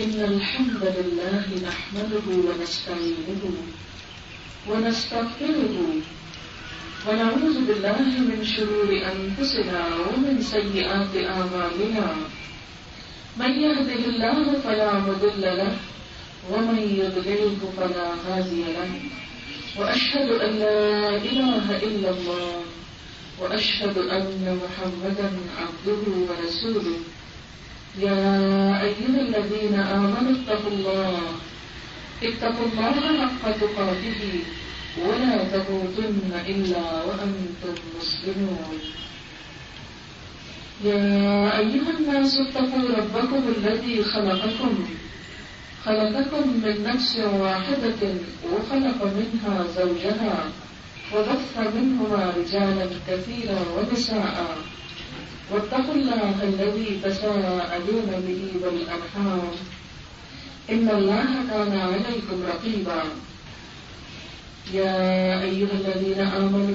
إن الحمد لله نحمده ونستعينه ونستغفره ونعوذ بالله من شرور أنفسنا ومن سيئات أعمالنا من يهده الله فلا مضل له ومن يضلله فلا هادي له وأشهد أن لا إله إلا الله وأشهد أن محمدا عبده ورسوله يا أيها الذين آمنوا اتقوا الله حق تقاته ولا تموتن إلا وأنتم مسلمون يا أيها الناس اتقوا ربكم الذي خلقكم من نفس واحدة وخلق منها زوجها وبث منهما رجالا كثيرا ونساء واتقوا الله الذي تساءلون به والأرحام إن الله كان عليكم رقيبا يا أيها الذين آمنوا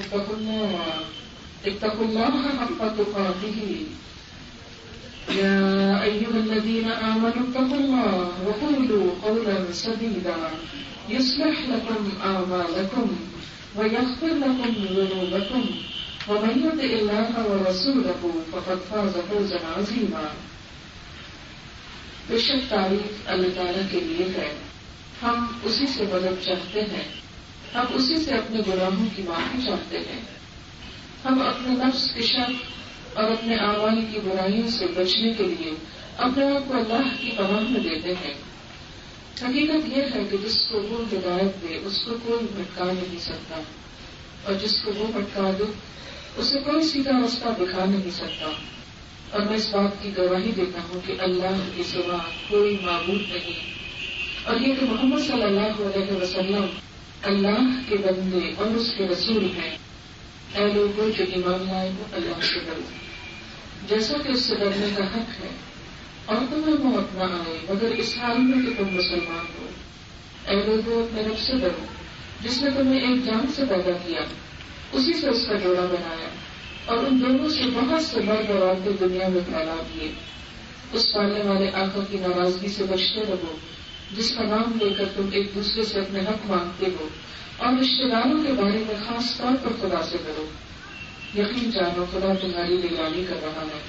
اتقوا الله حق تقاته يا أيها الذين آمنوا اتقوا الله وقولوا قولا سديدا يصلح لكم أعمالكم ويغفر لكم ذنوبكم ومن يطع الله ورسوله فقد فاز فوزا عظيما. بے شک تعریف اللہ تعالیٰ کے لیے ہے، ہم اسی سے مدد چاہتے ہیں، ہم اسی سے اپنے گناہوں کی معافی چاہتے ہیں، ہم اپنے نفس کے شک اور اپنے اعمال کی برائیوں سے بچنے کے لیے اپنے آپ کو اللہ کی پناہ میں دیتے ہیں۔ حقیقت یہ ہے کہ جس کو وہ ہدایت دے اس کو کوئی بھٹکا نہیں سکتا، اور جس کو وہ بھٹکا دے اسے کوئی سیدھا راستہ دکھا نہیں سکتا، اور میں اس بات کی گواہی دیتا ہوں کہ اللہ کے سوا کوئی معبود نہیں، اور یہ کہ محمد صلی اللہ علیہ وسلم اللہ کے بندے اور اس کے رسول ہیں۔ اے لوگوں جو ایمان لائے ہو اللہ سے ڈرو، جیسا کہ اس سے ڈرنے کا حق ہے، اور تمہیں موت نہ آئے مگر اس حال میں کہ تم مسلمان ہو۔ اے لوگوں اپنے رب سے ڈرو جس نے تمہیں ایک جان سے پیدا کیا، اسی سے اس کا جوڑا بنایا، اور ان دونوں سے بہت سے مرد اور عورتیں دنیا میں پھیلا دیے۔ اس پالنے والے آقا کی ناراضگی سے بچتے رہو جس کا نام لے کر تم ایک دوسرے سے اپنے حق مانگتے ہو، اور رشتے داروں کے بارے میں خاص طور پر خدا سے ڈرو، یقین جانو خدا تمہاری نگرانی کر رہا ہے۔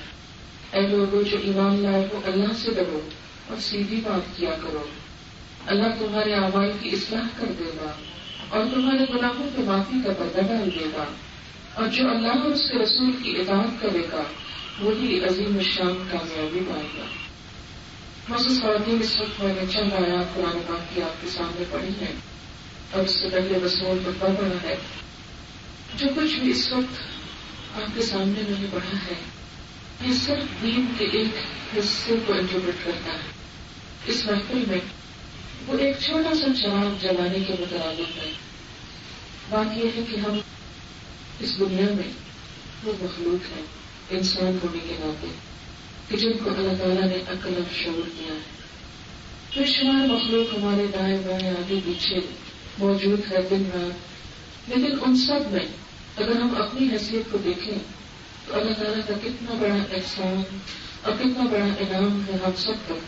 اے لوگوں جو ایمان لائے ہو اللہ سے ڈرو اور سیدھی بات کیا کرو، اللہ تمہارے اعمال کی اصلاح کر دے گا اور تمہارے گناہوں کی معافی کا پردہ ڈال دے گا، اور جو اللہ اور اس کے رسول کی اطاعت کرے گا وہی عظیم الشان کامیابی پائے گا۔ معزز خواتین، اس وقت میں نے چند آیات قرآن پاک کی آپ کے سامنے پڑھی ہیں، اور اس سے پہلے رسول خطبہ پڑھا ہے۔ جو کچھ بھی اس وقت آپ کے سامنے میں نے پڑھا ہے یہ صرف دین کے ایک حصے کو انٹرپریٹ کرتا ہے۔ اس محفل میں وہ ایک چھوٹا سا چراغ جلانے کے مترادف ہے۔ بات یہ ہے کہ ہم اس دنیا میں وہ مخلوق ہیں انسان ہونے کے ناطے کہ جن کو اللہ تعالیٰ نے عقل اور شعور دیا ہے۔ بے شمار مخلوق ہمارے دائیں بائیں آگے پیچھے موجود ہے دن رات، لیکن ان سب میں اگر ہم اپنی حیثیت کو دیکھیں تو اللہ تعالیٰ کا کتنا بڑا احسان اور کتنا بڑا انعام ہے ہم سب پر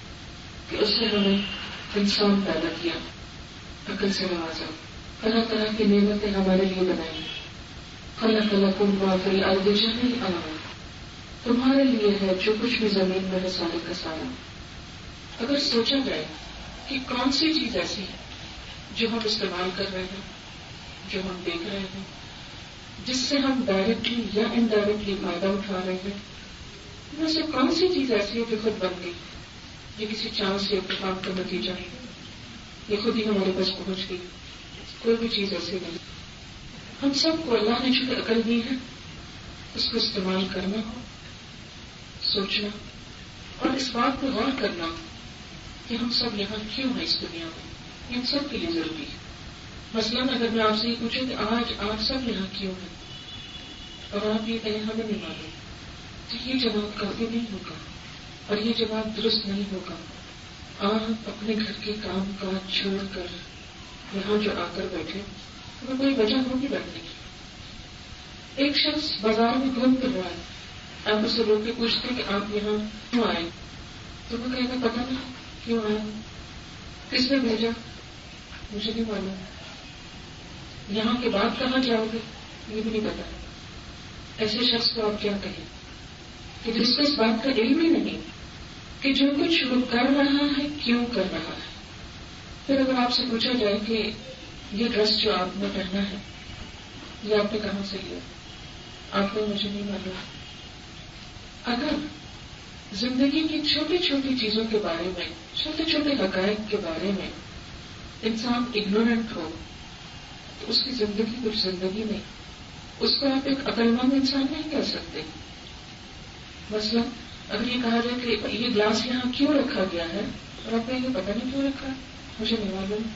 کہ اس نے ہمیں انسان پیدا کیا، عقل سے نوازا، اللہ تعالیٰ کی نعمتیں ہمارے لیے بنائی۔ خلق لکم ما فی الارض جمیعا، تمہارے لیے ہے جو کچھ بھی زمین میں ہے سارے کا سارا۔ اگر سوچا جائے کہ کون سی چیز ایسی ہے جو ہم استعمال کر رہے ہیں، جو ہم دیکھ رہے ہیں، جس سے ہم ڈائریکٹلی یا انڈائریکٹلی فائدہ اٹھا رہے ہیں، ان میں سے کون سی چیز ایسی ہے جو خود بن گئی، یہ کسی چانس سے اتفاق کا نتیجہ ہے، یہ خود ہی ہمارے پاس پہنچ گئی؟ کوئی بھی چیز ایسی نہیں۔ ہم سب کو اللہ نے جو عقل دی ہے اس کو استعمال کرنا، سوچنا اور اس بات پہ غور کرنا کہ ہم سب یہاں کیوں ہیں اس دنیا میں، ان سب کے لیے ضروری ہے۔ مثلاً اگر میں آپ سے یہ پوچھوں کہ آج آپ سب یہاں کیوں ہیں اور آپ یہ کہیں ہمیں نہیں معلوم، تو یہ جواب کافی نہیں ہوگا اور یہ جواب درست نہیں ہوگا۔ آپ اپنے گھر کے کام کاج چھوڑ کر یہاں جو آ کر بیٹھے تو کوئی وجہ ہوگی بیٹھنے کی۔ ایک شخص بازار میں گھوم پھر رہا ہے، آپ اسے روک کے پوچھتے کہ آپ یہاں کیوں آئے، تو وہ کہے گا پتہ نہیں کیوں آیا؟ کس نے بھیجا؟ مجھے نہیں معلوم. یہاں کے بعد کہاں جاؤ گے یہ بھی نہیں پتا. ایسے شخص کو آپ کیا کہیں کہ جس کو اس بات کا علم ہی نہیں کہ جو کچھ وہ کر رہا ہے کیوں کر رہا ہے. پھر اگر آپ سے پوچھا جائے کہ یہ ڈریس جو آپ نے پہنا ہے یہ آپ نے کہاں سے لیا؟ آپ کو مجھے نہیں معلوم. اگر زندگی کی چھوٹی چھوٹی چیزوں کے بارے میں، چھوٹے چھوٹے حقائق کے بارے میں انسان اگنورنٹ ہو تو اس کی زندگی کچھ زندگی نہیں. اس کو آپ ایک عقل مند انسان نہیں کہہ سکتے. مثلا اگر یہ کہا جائے کہ یہ گلاس یہاں کیوں رکھا گیا ہے اور آپ کو یہ پتہ نہیں کیوں رکھا ہے، مجھے نہیں معلوم.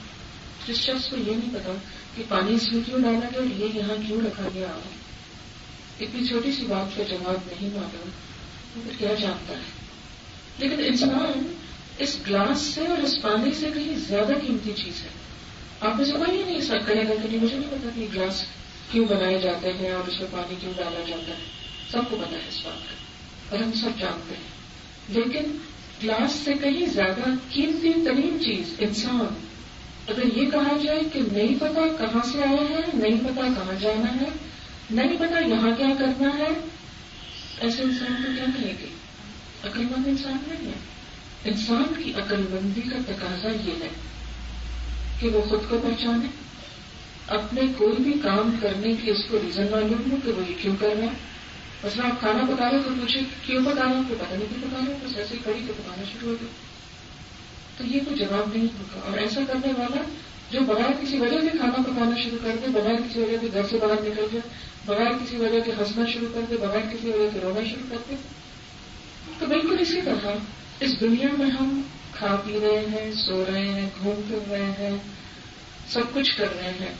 جس شخص کو یہ نہیں پتا کہ پانی اس میں کیوں ڈالا گیا اور یہ یہاں کیوں رکھا گیا، اتنی چھوٹی سی بات کا جواب نہیں معلوم، پھر کیا جانتا ہے. لیکن انسان اس گلاس سے اور اس پانی سے کہیں زیادہ قیمتی چیز ہے. آپ میں سے کوئی ہی نہیں سب کہے گا کہ نہیں مجھے نہیں پتا کہ گلاس کیوں بنائے جاتے ہیں اور اس میں پانی کیوں ڈالا جاتا ہے. سب کو پتا ہے اس بات کا اور ہم سب جانتے ہیں. لیکن گلاس سے کہیں زیادہ قیمتی ترین چیز انسان، اگر یہ کہا جائے کہ نہیں پتا کہاں سے آیا ہے، نہیں پتا کہاں جانا ہے، نہیں پتا یہاں کیا کرنا ہے، ایسے انسان کو کیا کہیں گے؟ عقل مند انسان نہیں ہے. انسان کی عقل مندی کا تقاضا یہ ہے کہ وہ خود کو پہچانے، اپنے کوئی بھی کام کرنے کی اس کو ریزن معلوم ہو کہ وہ یہ کیوں کر رہا ہے. مثلا آپ کھانا پکا رہے تو پوچھے کیوں پکا رہا ہوں، کوئی پتہ نہیں کیوں پکا رہا ہوں، بس ایسے ہی کڑی تو پکانا شروع ہو گیا. تو یہ کوئی جواب نہیں ہوگا. اور ایسا کرنے والا جو بغیر کسی وجہ سے کھانا پکانا شروع کر دے، بغیر کسی وجہ سے گھر سے باہر نکل جائے، بغیر کسی وجہ کے ہنسنا شروع کر دے، بغیر کسی وجہ سے رونا شروع کر دے. تو بالکل اسی طرح اس دنیا میں ہم کھا پی رہے ہیں، سو رہے ہیں، گھوم پھر رہے ہیں، سب کچھ کر رہے ہیں،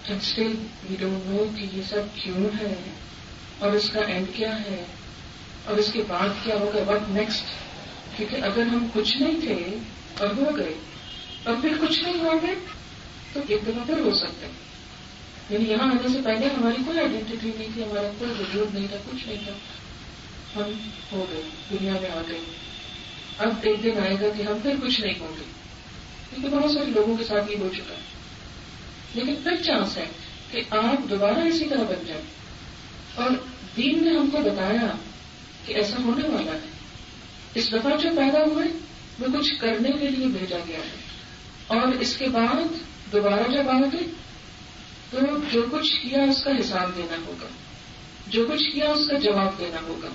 and still we don't know کہ یہ سب کیوں ہے اور اس کا اینڈ کیا ہے اور اس کے بعد کیا ہوگا، what next. کیونکہ اگر ہم کچھ نہیں تھے اور ہو گئے اور پھر کچھ نہیں ہو گئے تو ایک دفعہ پھر ہو سکتے ہیں. یعنی یہاں آنے سے پہلے ہماری کوئی آئیڈینٹی نہیں تھی، ہمارا کوئی وجود نہیں تھا، کچھ نہیں تھا، ہم ہو گئے، دنیا میں آ گئے. اب ایک دن آئے گا کہ ہم پھر کچھ نہیں ہوں گے، کیونکہ بہت سارے لوگوں کے ساتھ یہ ہو چکا ہے. لیکن پھر چانس ہے کہ آپ دوبارہ اسی طرح بن جائیں. اور دین نے ہم کو بتایا کہ ایسا ہونے والا ہے. اس دفعہ جو پیدا ہوئے وہ کچھ کرنے کے لیے بھیجا گیا ہے، اور اس کے بعد دوبارہ جب آؤ گے تو جو کچھ کیا اس کا حساب دینا ہوگا، جو کچھ کیا اس کا جواب دینا ہوگا،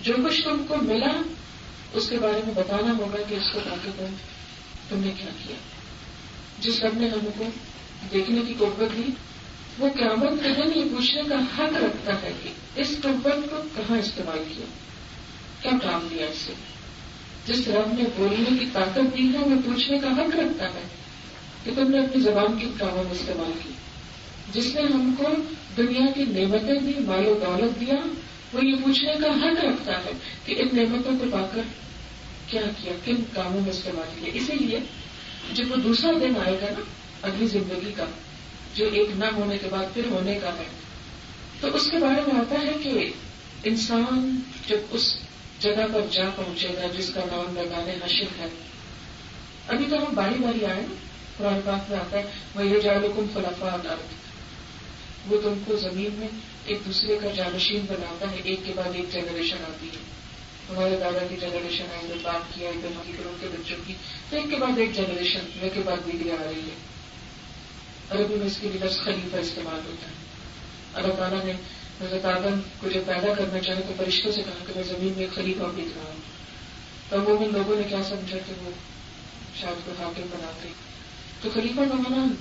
جو کچھ تم کو ملا اس کے بارے میں بتانا ہوگا کہ اس کو طاقت ہے تم نے کیا کیا. جس رب نے ہم کو دیکھنے کی قوت دی وہ قیامت کے دن یہ پوچھنے کا حق رکھتا ہے کہ اس قوت کو کہاں استعمال کیا، کیا کام دیا اس سے. جس رب نے بولنے کی طاقت دی ہے وہ پوچھنے کا حق رکھتا ہے کہ تم نے اپنی زبان کی کاموں میں استعمال کی. جس نے ہم کو دنیا کی نعمتیں دی، مال و دولت دیا، وہ یہ پوچھنے کا حق رکھتا ہے کہ ان نعمتوں کو پا کر کیا کیا، کن کاموں میں استعمال کیا. اسی لیے جب وہ دوسرا دن آئے گا نا اگلی زندگی کا، جو ایک نہ ہونے کے بعد پھر ہونے کا ہے، تو اس کے بارے میں آتا ہے کہ انسان جب اس جگہ پر جا پہنچے گا جس کا نام میدان حشر ہے. ابھی تو ہم باری باری آئے نا، قرآن پاک میں آتا ہے وَيَجْعَلُكُمْ خُلَفَاءَ الْأَرْضِ، وہ تم کو زمین میں ایک دوسرے کا جانشین بناتا ہے. ایک کے بعد ایک جنریشن آتی ہے. ہمارے دادا کی جنریشن آئی، نے باپ کیا، پھر ان کے بچوں کی، تو ایک کے بعد ایک جنریشن، ایک کے بعد دیگرے آ رہی ہے. عربی میں اس کے لیے لفظ خلیفہ استعمال ہوتا ہے. اللہ تعالیٰ نے حضرت آدم کو جب پیدا کرنا چاہے تو فرشتوں سے کہا کہ میں زمین میں ایک خلیفہ بھیج رہا ہوں. تو وہ ان لوگوں نے کیا سمجھا کہ وہ شاید کو حاکم بناتے. تو خلیفہ کا معنی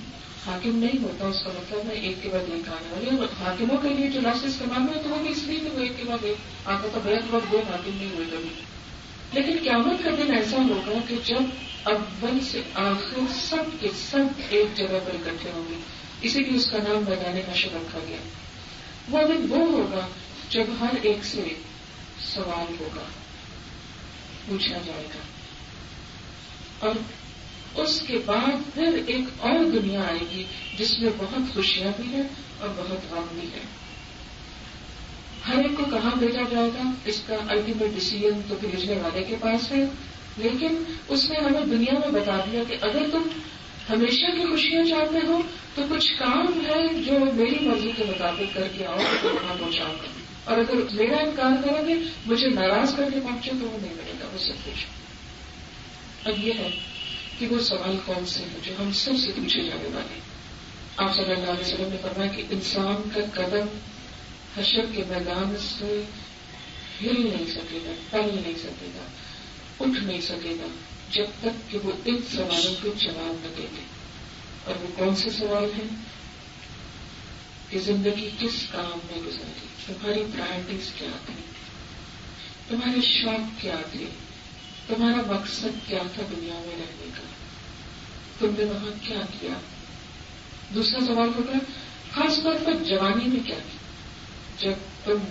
حاکم نہیں ہوتا، اس کا مطلب ہے ایک کے بعد ایک آنے والے. حاکموں کے لیے جو لفظ استعمال ہوئے تو وہ بھی اس لیے کہ وہ ایک کے بعد ایک آتا تھا، بیک وقت دو حاکم نہیں ہوئے کبھی. لیکن قیامت کا دن ایسا ہوگا کہ جب اول سے آخر سب کے سب ایک جگہ پر اکٹھے ہوں گے. اسی لیے اس کا نام میدان حشر رکھا گیا. وہ دن وہ ہوگا جب ہر ایک سے سوال ہوگا، پوچھا جائے گا، اور اس کے بعد پھر ایک اور دنیا آئے گی جس میں بہت خوشیاں بھی ہیں اور بہت غم بھی ہے. ہر ایک کو کہاں بھیجا جائے گا اس کا الٹیمیٹ ڈیسیژن تو بھیجنے والے کے پاس ہے. لیکن اس نے ہمیں دنیا میں بتا دیا کہ اگر تم ہمیشہ کی خوشیاں چاہتے ہو تو کچھ کام ہے جو میری مرضی کے مطابق کر کے آؤ تو وہاں پہنچاؤ گا، اور اگر میرا انکار کرو گے، مجھے ناراض کر کے پہنچے تو وہ نہیں ملے گا، وہ سب کچھ۔ اب یہ ہے کہ وہ سوال کون سے ہیں جو ہم سب سے پوچھے جانے والے۔ آپ صلی اللہ علیہ وسلم نے فرمایا کہ انسان کا قدم حشر کے میدان سے ہل نہیں سکے گا، ٹل نہیں سکے گا، اٹھ نہیں سکے گا جب تک کہ وہ ان سوالوں کے جواب نہ دے دے۔ اور وہ کون سے سوال ہیں کہ زندگی کس کام میں گزاری، تمہاری پرائرٹیز کیا تھی، تمہارے شوق کیا تھے، تمہارا مقصد کیا تھا دنیا میں رہنے کا، تم نے وہاں کیا کیا۔ دوسرا سوال ہوگا خاص طور پر جوانی میں کیا کیا، جب تم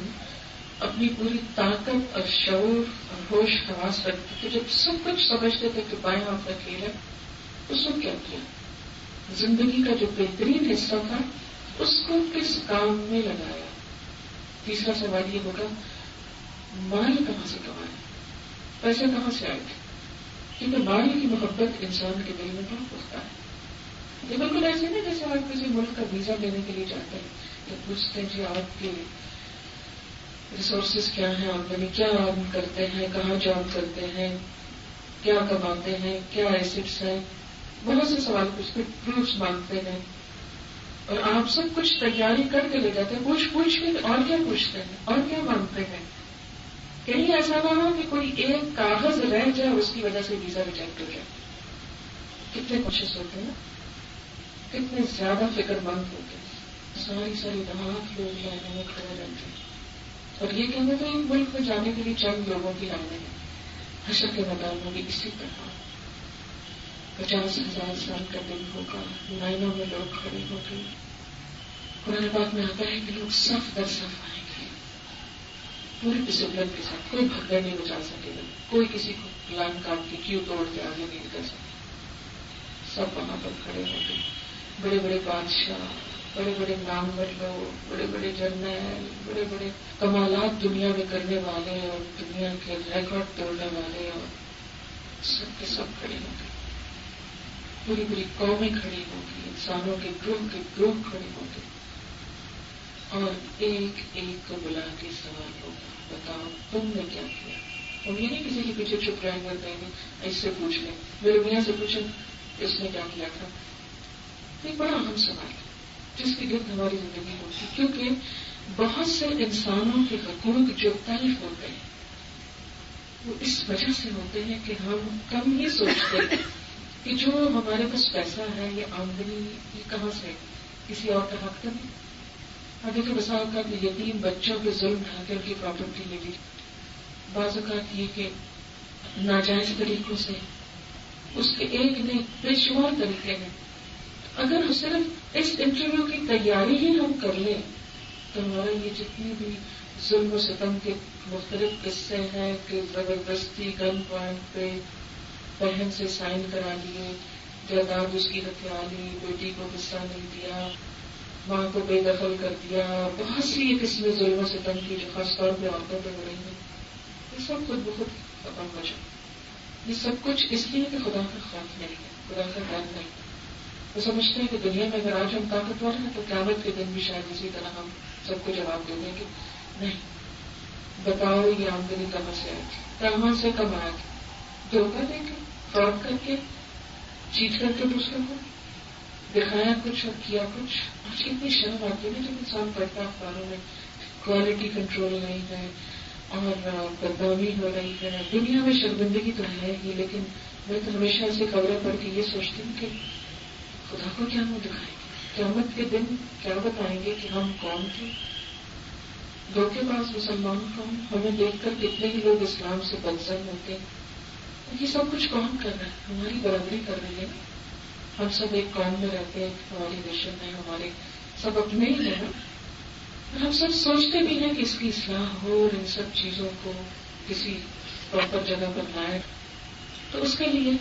اپنی پوری طاقت اور شعور اور ہوش حواس رکھتے تھے، جب سب کچھ سمجھتے تھے کہ بائیں ہاتھ کا کھیل ہے، اس میں کیا کیا، زندگی کا جو بہترین حصہ تھا اس کو کس کام میں لگایا۔ تیسرا سوال یہ ہوگا مال کہاں سے کمایا، پیسے کہاں سے آئے تھے، کیونکہ مال کی محبت انسان کے دل میں بہت پختہ ہے۔ یہ بالکل ایسے نہیں جیسے آپ کسی ملک کا ویزا لینے کے لیے جاتے ہیں تو پوچھتے ہیں جی آپ کے ریسورسز کیا ہیں، آمدنی کیا ارن کرتے ہیں، کہاں جاب کرتے ہیں، کیا کماتے ہیں، کیا ایسٹس ہیں، بہت سے سوال پوچھتے، پروفس مانگتے ہیں، اور آپ سب کچھ تیاری کر کے لے جاتے ہیں، پوچھ کے اور کیا پوچھتے ہیں اور کیا مانگتے ہیں۔ کہیں ایسا نہ ہو کہ کوئی ایک کاغذ رہ جائے اور اس کی وجہ سے ویزا ریجیکٹ ہو جائے۔ کتنے کوشش ہوتے ہیں، کتنے زیادہ فکر مند ہوتے ہیں، ساری رات لوگ لائنوں میں کھڑے رہتے ہیں، اور یہ کہنا تو ایک ملک میں جانے کے لیے چند لوگوں کی لائنیں ہیں۔ حشر کے میدان میں بھی اسی طرح 50,000 سال کا دن ہوگا، لائنوں میں لوگ کھڑے ہو گئے۔ قرآن پاک میں آتا ہے کہ لوگ صف در صف آئیں گے پوری ڈسپلن کے ساتھ، کوئی بھگدڑ نہیں بچا سکے گا، کوئی کسی کو لائن کاٹ کے کیوں توڑ کے آگے نہیں نکل سکے، سب وہاں پر کھڑے ہو گئے۔ بڑے بڑے بادشاہ، بڑے بڑے نامور لوگ، بڑے بڑے جرنیل، بڑے بڑے کمالات دنیا میں کرنے والے اور دنیا کے ریکارڈ توڑنے والے، اور سب کے سب کھڑے ہو گئے۔ پوری پوری قومیں کھڑی ہو گئی، انسانوں کے گروہ کھڑے ہو گئے، اور ایک ایک کو بلا کے سوال ہوگا بتاؤ تم نے کیا کیا۔ ہم یہ نہیں کسی کے پیچھے چھپ رہیں گے، کہیں گے اس سے پوچھ لیں، میرے میاں سے پوچھیں اس نے کیا کیا تھا۔ ایک بڑا اہم سوال ہے جس کے گرد ہماری زندگی ہوتی، کیونکہ بہت سے انسانوں کے حقوق جو تلف ہوتے ہیں وہ اس وجہ سے ہوتے ہیں کہ ہم کم یہ سوچتے ہیں کہ جو ہمارے پاس پیسہ ہے، یہ آمدنی یہ کہاں سے، کسی اور کا حق تو نہیں۔ اور دیکھیں بسا اوقات یتیم بچوں کے ظلم ڈھا کے ان کی پراپرٹی لے لی، بعض اوقات یہ کہ ناجائز طریقوں سے، اس کے ایک نہیں بے شمار طریقے ہیں۔ اگر صرف اس انٹرویو کی تیاری ہی ہم کر لیں تو ہمارا یہ جتنی بھی ظلم و ستم کے مختلف قصے ہیں کہ زبردستی گن پوائنٹ پہ بہن سے سائن کرا لیے، جائیداد اس کی ہتھیا لی، بیٹی کو حصہ نہیں دیا، ماں کو بے دخل کر دیا، بہت سی قسمیں ظلم و ستم کی جو خاص طور پہ عورتوں پہ ہو رہی ہیں، یہ سب خود بخود ختم ہو جائے۔ یہ سب کچھ اس لیے کہ خدا کا خوف نہیں ہے، خدا کا ڈر نہیں ہے۔ وہ سمجھتے ہیں کہ دنیا میں اگر آج ہم طاقتور ہیں تو قیامت کے دن بھی شاید اسی طرح ہم سب کو جواب دے دیں گے نہیں، بتاؤ یہ آمدنی کہاں سے آئی تھی، کہاں سے کمایا تھا، دھوکہ دے کے، فراڈ کر کے، چیٹ کر کے دوسروں کو دکھایا کچھ اور کیا کچھ۔ آج اتنی شرم آتی ہے جب انسان پڑھتا اخباروں میں کوالٹی کنٹرول نہیں ہے اور بدنامی ہو رہی ہے۔ دنیا میں شرمندگی تو ہے ہی، لیکن میں تو ہمیشہ ایسی خبریں پڑھ کے یہ سوچتی ہوں کہ خدا کو کیا منہ دکھائیں گے، قیامت کے دن کیا بتائیں گے کہ ہم کون تھے۔ دھوکے باز مسلمان قوم، ہمیں دیکھ کر کتنے ہی لوگ اسلام سے بدظن ہوتے ہیں۔ یہ سب کچھ کون کر رہا ہے؟ ہماری برابری کر رہی ہے۔ ہم سب ایک قوم میں رہتے ہیں، ہماری نیشن ہے، ہمارے سب اپنے ہی ہیں، ہم سب سوچتے بھی ہیں کہ اس کی اصلاح ہو اور ان سب چیزوں کو کسی پراپر جگہ پر لائے۔ تو اس کے لیے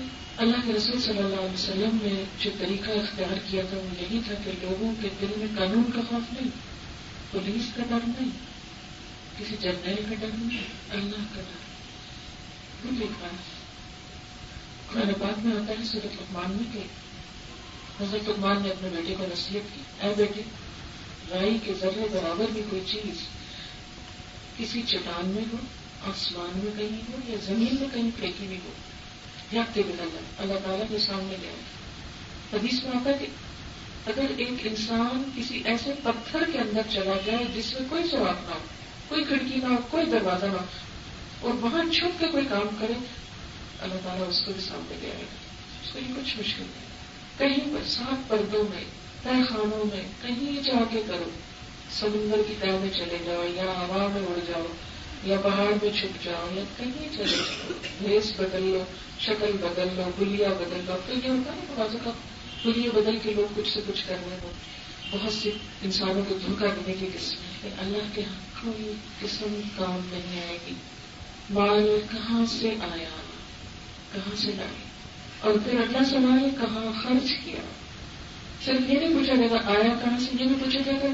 اللہ کے رسول صلی اللہ علیہ وسلم نے جو طریقہ اختیار کیا تھا وہ یہی تھا کہ لوگوں کے دل میں قانون کا خوف نہیں، پولیس کا ڈر نہیں، کسی جرنیل کا ڈر نہیں، اللہ کا ڈر۔ قرآن پاک میں آتا ہے سورۃ لقمان میں کہ حضرت لقمان نے اپنے بیٹے کو نصیحت کی، اے بیٹے، رائی کے ذرے برابر بھی کوئی چیز کسی چٹان میں ہو، آسمان میں کہیں ہو یا زمین میں کہیں پھینکی بھی ہو، یاتے بدل اللہ تعالیٰ کے سامنے لے آئے۔ حدیث میں آتا ہے کہ اگر ایک انسان کسی ایسے پتھر کے اندر چلا جائے جس میں کوئی سوراخ نہ ہو، کوئی کھڑکی نہ ہو، کوئی دروازہ نہ ہو، اور وہاں چھپ کے کوئی کام کرے، اللہ تعالیٰ اس کو بھی سامنے لے آئے گا۔ اس کو یہ کچھ مشکل نہیں، کہیں پر 7 پردوں میں، تہ خانوں میں، کہیں جا کے کرو، سمندر کی تہ میں چلے جاؤ یا ہوا میں اڑ جاؤ یا پہاڑ میں چھپ جاؤ یا کہیں چلے جاؤ، بھیس بدل لو، شکل بدل لو، گلیا بدل لو۔ تو یہ ہوتا ہے نا بازو کا گلیے بدل کے لوگ کچھ سے کچھ کرنے ہو، بہت سی انسانوں کو دھوکہ دینے کی قسم ہے، اللہ کے ہاں کوئی قسم کام نہیں آئے گی۔ مال کہاں سے آیا، کہاں سے لائے، اور پھر اللہ سوال کہاں خرچ کیا۔ صرف یہ نہیں پوچھا جائے گا آیا کہاں سے، یہ نہیں پوچھا جائے گا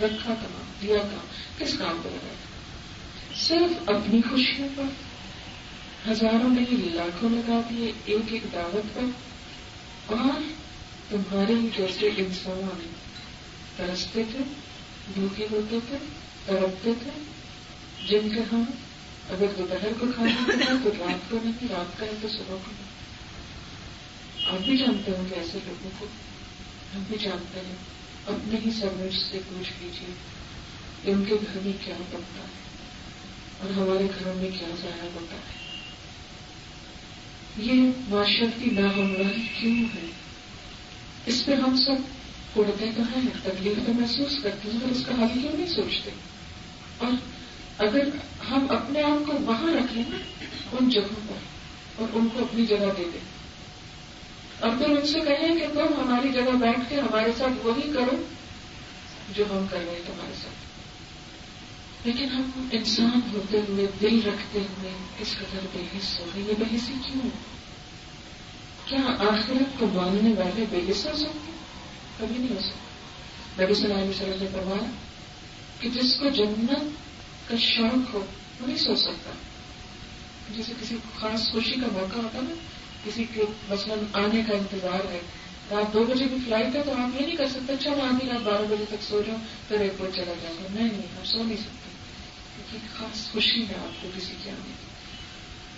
رکھا کہاں، دیا کہاں، کس کام پر لگایا۔ صرف اپنی خوشیوں پر ہزاروں نہیں لاکھوں لگا دیے ایک ایک دعوت پر، اور تمہارے جیسے انسان ترستے تھے، بھوکے ہوتے تھے، تڑپتے تھے، جن کے ہاں اگر دوپہر کو کھانا ملا تو رات کو نہیں، رات کا ہے تو صبح کو نہیں۔ آپ بھی جانتے ہوں کہ ایسے لوگوں کو، ہم بھی جانتے ہیں، اپنے ہی سرونٹس سے پوچھ لیجیے کہ ان کے گھر میں کیا بنتا ہے اور ہمارے گھروں میں کیا ضائع ہوتا ہے۔ یہ معاشرتی ناہمواری کیوں ہے؟ اس پہ ہم سب اڑتے تو ہیں، تکلیف تو محسوس کرتے ہیں، اور اس کا حل کیوں نہیں سوچتے؟ اور اگر ہم اپنے آپ کو وہاں رکھیں نا ان جگہوں پر، اور ان کو اپنی جگہ دے دیں، اور پھر ان سے کہیں کہ تم ہماری جگہ بیٹھ کے ہمارے ساتھ وہی کرو جو ہم کر رہے ہیں تمہارے ساتھ، لیکن ہم انسان ہوتے ہوئے، دل رکھتے ہوئے اس قدر بے حس ہو گئے۔ یہ بے حسی کیوں؟ کیا آخرت کو ماننے والے بے حس ہو سکتے؟ کبھی نہیں ہو سکتے۔ نبی صلی اللہ علیہ وسلم نے فرمایا کہ جس کو جنت کا شوق ہو وہ نہیں سو سکتا۔ جیسے کسی خاص خوشی کا موقع ہوتا نا، کسی کے مثلاً آنے کا انتظار ہے، رات 2 بجے کی فلائٹ ہے، تو آپ یہ نہیں کر سکتے اچھا میں آدھی رات 12 بجے تک سو جاؤں پھر ایئرپورٹ چلا جاؤں گا۔ نہیں، ہم سو نہیں سکتے، کیونکہ خاص خوشی ہے آپ کو کسی کے آنے کی۔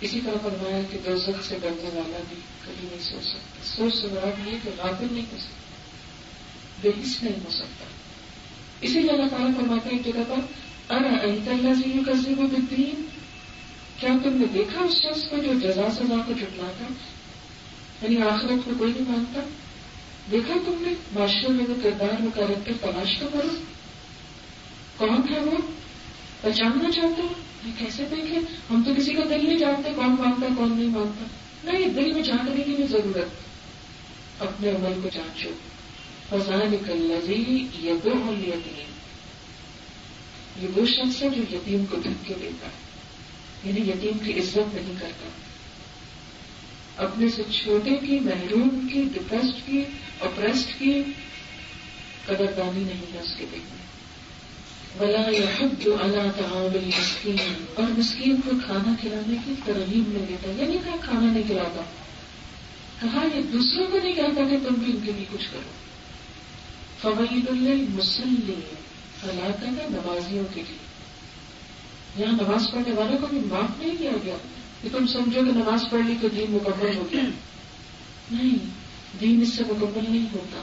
اسی طرح فرمایا کہ دوزخ سے ڈرنے والا بھی کبھی نہیں سو سکتا۔ سوچ سے مراد یہ کہ غافل نہیں ہو سکتا، بے حس نہیں ہو سکتا۔ اسی لیے اللہ تعالیٰ فرماتے ہیں ایک جگہ پر ارأیت الذی یکذب بالدین، کیا تم نے دیکھا اس شخص کو جو جزا سزا کو جھٹلاتا، یعنی آخرت کو کوئی نہیں مانتا؟ دیکھا تم نے معاشرے میں وہ کردار، وہ کیریکٹر تلاش تو کرو، کون ہے وہ، پہچاننا چاہتے ہو؟ یہ کیسے دیکھیں؟ ہم تو کسی کا دل نہیں جانتے کون مانتا کون نہیں مانتا۔ نہیں، دل میں جاننے کی بھی ضرورت، اپنے عمل کو جانچو۔ فذلک الذی یدع الیتیم، یہ وہ شخص ہے جو یتیم کو دھکے دیتا ہے، یعنی یتیم کی عزت نہیں کرتا، اپنے سے چھوٹے کی، محروم کی، ڈپریسڈ کی، اپریسڈ کی قدردانی نہیں ہے اس کے دل میں۔ ولا یحض علی طعام المسکین، اور مسکین کو کھانا کھلانے کی ترغیب نہیں دیتا، یہ نہیں کہا کھانا نہیں کھلاتا، کہا یہ دوسروں کو نہیں کہتا کہ تم بھی ان کے لیے کچھ کرو۔ فویل للمصلین، ہلاکت ہے نمازیوں کے لیے۔ یہاں نماز پڑھنے والوں کو بھی معاف نہیں کیا گیا کہ تم سمجھو کہ نماز پڑھ لی تو دین مکمل ہو گیا، نہیں، دین اس سے مکمل نہیں ہوتا۔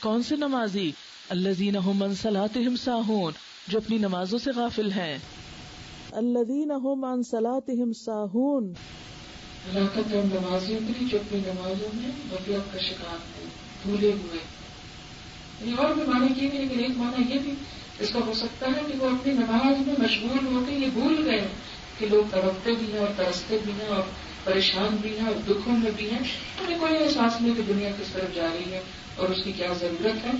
کون سے نمازی؟ الذین هم عن صلاتهم ساہون، جو اپنی نمازوں سے غافل ہیں۔ الذین هم عن صلاتهم ساہون، ہلاکت ہے نمازیوں کے لیے جو اپنی نمازوں میں غفلت کا شکار ہیں، بھولے ہوئے۔ یعنی اور بھی معنی کی نہیں، لیکن ایک معنی یہ بھی اس کا ہو سکتا ہے کہ وہ اپنی نماز میں مشغول ہو کے یہ بھول گئے کہ لوگ تڑپتے بھی ہیں اور ترستے بھی ہیں اور پریشان بھی ہیں اور دکھوں میں بھی ہیں، انہیں کوئی احساس نہیں کہ دنیا کس طرف جا رہی ہے اور اس کی کیا ضرورت ہے،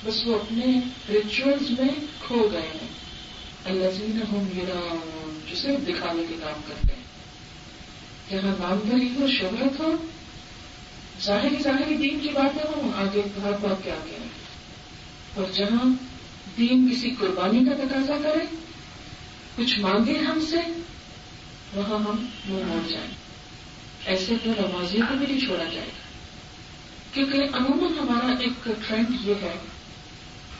بس وہ اپنے ریچولز میں کھو گئے ہیں۔ الذین هم یراؤن، جو صرف دکھانے کے کام کرتے ہیں، جہاں نام بھری ہو، شہرت ہو، ظاہری دین کی باتیں ہوں، آگے بھاگ بھاگ کے آگے ہیں، اور جہاں دین کسی قربانی کا تقاضا کرے، کچھ مانگے ہم سے، وہاں ہم منہ موڑ جائیں۔ ایسے تو نمازیوں کو بھی نہیں چھوڑا جائے گا. کیونکہ عموماً ہمارا ایک ٹرینڈ یہ ہے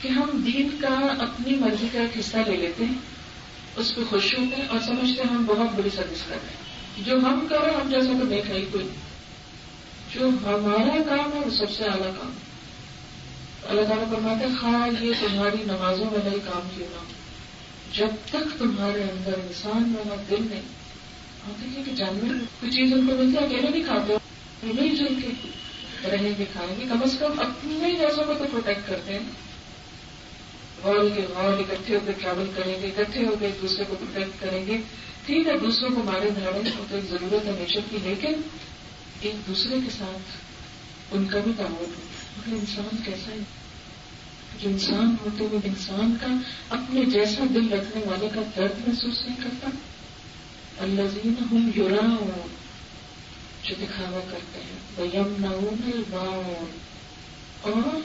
کہ ہم دین کا اپنی مرضی کا ایک حصہ لے لیتے ہیں, اس پہ خوش ہوتے ہیں اور سمجھتے ہیں ہم بہت بڑی سروس کر رہے ہیں. جو ہم کر رہے ہیں ہم جیسا تو دیکھا ہی کوئی. جو ہمارا کام ہے وہ سب سے اعلیٰ کام ہے. اللہ تعالیٰ فرماتے ہیں خواہ یہ تمہاری نمازوں والا ہی کام کیوں نہ ہو, جب تک تمہارے اندر انسان والا دل نہیں. آپ دیکھیے کہ جانور کوئی چیز ان کو ملتی ہے اکیلے نہیں کھاتے, مل جل کے رہیں گے کھائیں گے, کم از کم اپنے جیسوں کو تو پروٹیکٹ کرتے ہیں. غول کے غول اکٹھے ہو کے ٹریول کریں گے, اکٹھے ہو کے ایک دوسرے کو پروٹیکٹ کریں گے. ٹھیک ہے دوسروں کو مارے دھاڑیں تو ایک ضرورت ہے نیچر کی, لیکن ایک دوسرے کے ساتھ ان کا بھی تعاون ہوتا ہے. مگر انسان کیسا ہے جو انسان ہوتے ہوئے انسان کا اپنے جیسا دل رکھنے والے کا درد محسوس نہیں کرتا. الذین ہم یراؤن, جو دکھاوا کرتے ہیں, ویمنعون الماعون, اور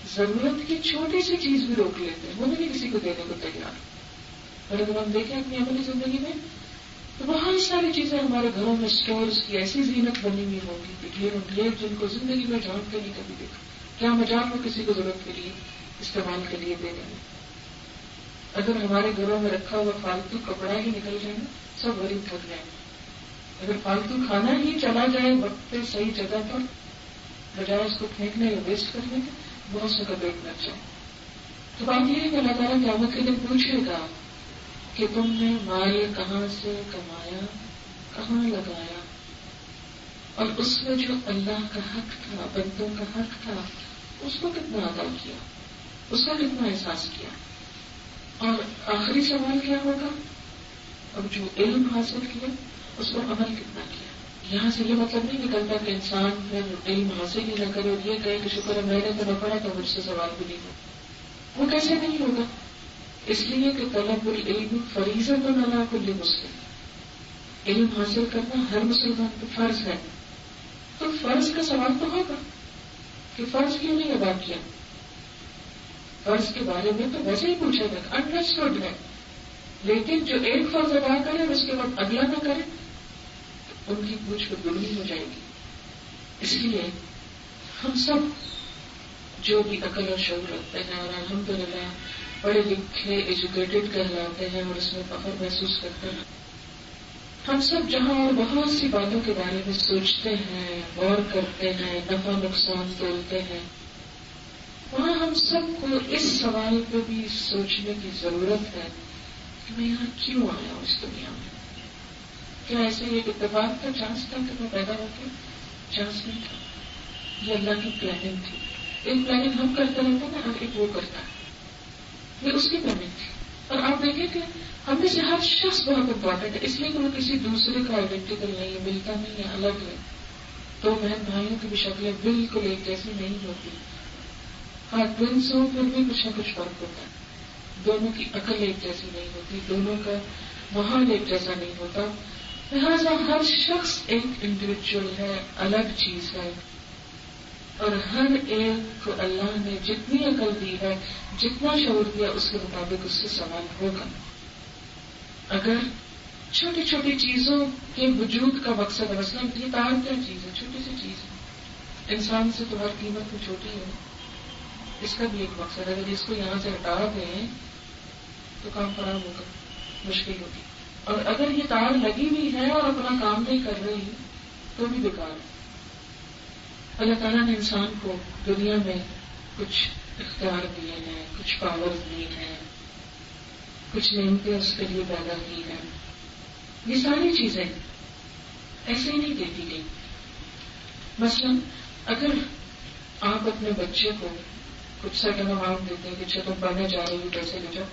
ضرورت کی چھوٹی سی چیز بھی روک لیتے ہیں, وہ بھی نہیں کسی کو دینے کو تیار. اور اگر ہم دیکھیں اپنی عملی زندگی میں تو بہت ساری چیزیں ہمارے گھروں میں اسٹورز کی ایسی زینت بنی ہوئی ہوگی کہ ڈھیر ڈھیر جن کو زندگی میں جان کے نہیں کبھی دیکھا. کیا مجال میں کسی کو ضرورت کے لیے استعمال کے لیے دینے میں. اگر ہمارے گھروں میں رکھا ہوا فالتو کپڑا ہی نکل جائے نا سب غریب تھک جائیں. اگر فالتو کھانا ہی چلا جائے وقت پہ صحیح جگہ پر بجائے اس کو پھینکنے یا ویسٹ کرنے کے, بہت سے کا پیٹ لگ جائے. تو بات یہ ہے کہ اللہ تعالیٰ قیامت کے دن پوچھے گا کہ تم نے مال کہاں سے کمایا, کہاں لگایا, اور اس میں جو اللہ کا حق تھا, بندوں کا حق تھا, اس کو کتنا ادا کیا, اس کا کتنا احساس کیا. اور آخری سوال کیا ہوگا, اب جو علم حاصل کیا اس پر عمل کتنا کیا. یہاں سے یہ مطلب نہیں نکلتا کہ انسان پھر علم حاصل ہی نہ کرے اور یہ کہے کہ شکر ہے میں نے تو نہ پڑھا تو مجھ سے سوال بھی نہیں ہو. وہ کیسے نہیں ہوگا؟ اس لیے کہ طلب العلم فریضۃ علی کل مسلم, علم حاصل کرنا ہر مسلمان پر فرض ہے. تو فرض کا سوال تو ہوگا کہ فرض کیوں نہیں ادا کیا. فرض کے بارے میں تو ویسے ہی پوچھا گیا, انڈرسٹوڈ ہے, لیکن جو ایک فرض ادا کرے اس کے بعد اگلا نہ کرے تو ان کی پوچھ کو دگنی ہو جائے گی. اس لیے ہم سب جو بھی عقل اور شعور رکھتے ہیں اور الحمدللہ پڑھے لکھے ایجوکیٹڈ کہلاتے ہیں اور اس میں فخر محسوس کرتے ہیں, ہم سب جہاں اور بہت سی باتوں کے بارے میں سوچتے ہیں, غور کرتے ہیں, نفع نقصان تولتے ہیں, وہاں ہم سب کو اس سوال پہ بھی سوچنے کی ضرورت ہے کہ میں یہاں کیوں آیا ہوں اس دنیا میں. کیا ایسے ایک اتفاق کا چانس تھا کہ میں پیدا ہو کے؟ چانس نہیں تھا, یہ اللہ کی پلاننگ تھی. ایک پلاننگ ہم کرتے رہتے ہیں اور ایک وہ کرتا ہے, یہ اس کی پلاننگ تھی. اور آپ دیکھیں کہ ہم میں سے ہر شخص بہت امپورٹنٹ ہے, اس لیے کہ وہ کسی دوسرے کا آئیڈینٹیکل نہیں ہے, ملتا نہیں ہے, الگ ہے. دو بہن بھائیوں کی بھی شکلیں بالکل ایک جیسی نہیں ہوتی. ہاں ٹوینس ہو پھر بھی کچھ نہ کچھ فرق ہوتا ہے. دونوں کی عقل ایک جیسی نہیں ہوتی, دونوں کا ماحول ایک جیسا نہیں ہوتا. لہٰذا ہر شخص ایک انڈیویجول ہے, الگ چیز ہے, اور ہر ایک کو اللہ نے جتنی عقل دی ہے, جتنا شعور دیا, اس کے مطابق اس سے سوال ہوگا. اگر چھوٹی چھوٹی چیزوں کے وجود کا مقصد ہے, مثلا یہ تار کیا چیز ہے, چھوٹی سی چیز ہے, انسان سے تمہاری قیمت میں چھوٹی ہے, اس کا بھی ایک مقصد ہے. اگر اس کو یہاں سے ہٹا دیں تو کام خراب ہوگا, مشکل ہوگی. اور اگر یہ تار لگی ہوئی ہے اور اپنا کام نہیں کر رہی تو بھی بیکار ہے. اللہ تعالیٰ نے انسان کو دنیا میں کچھ اختیار دیے ہیں, کچھ پاور دی ہیں, کچھ نعمتیں اس کے لیے پیدا کی ہیں. یہ ساری چیزیں ایسے ہی نہیں دیتی گئی. مثلا اگر آپ اپنے بچے کو کچھ سرٹن اماؤنٹ دیتے ہیں کہ اچھا تم پڑھنے جا رہی ہو, پیسے لے جاؤ,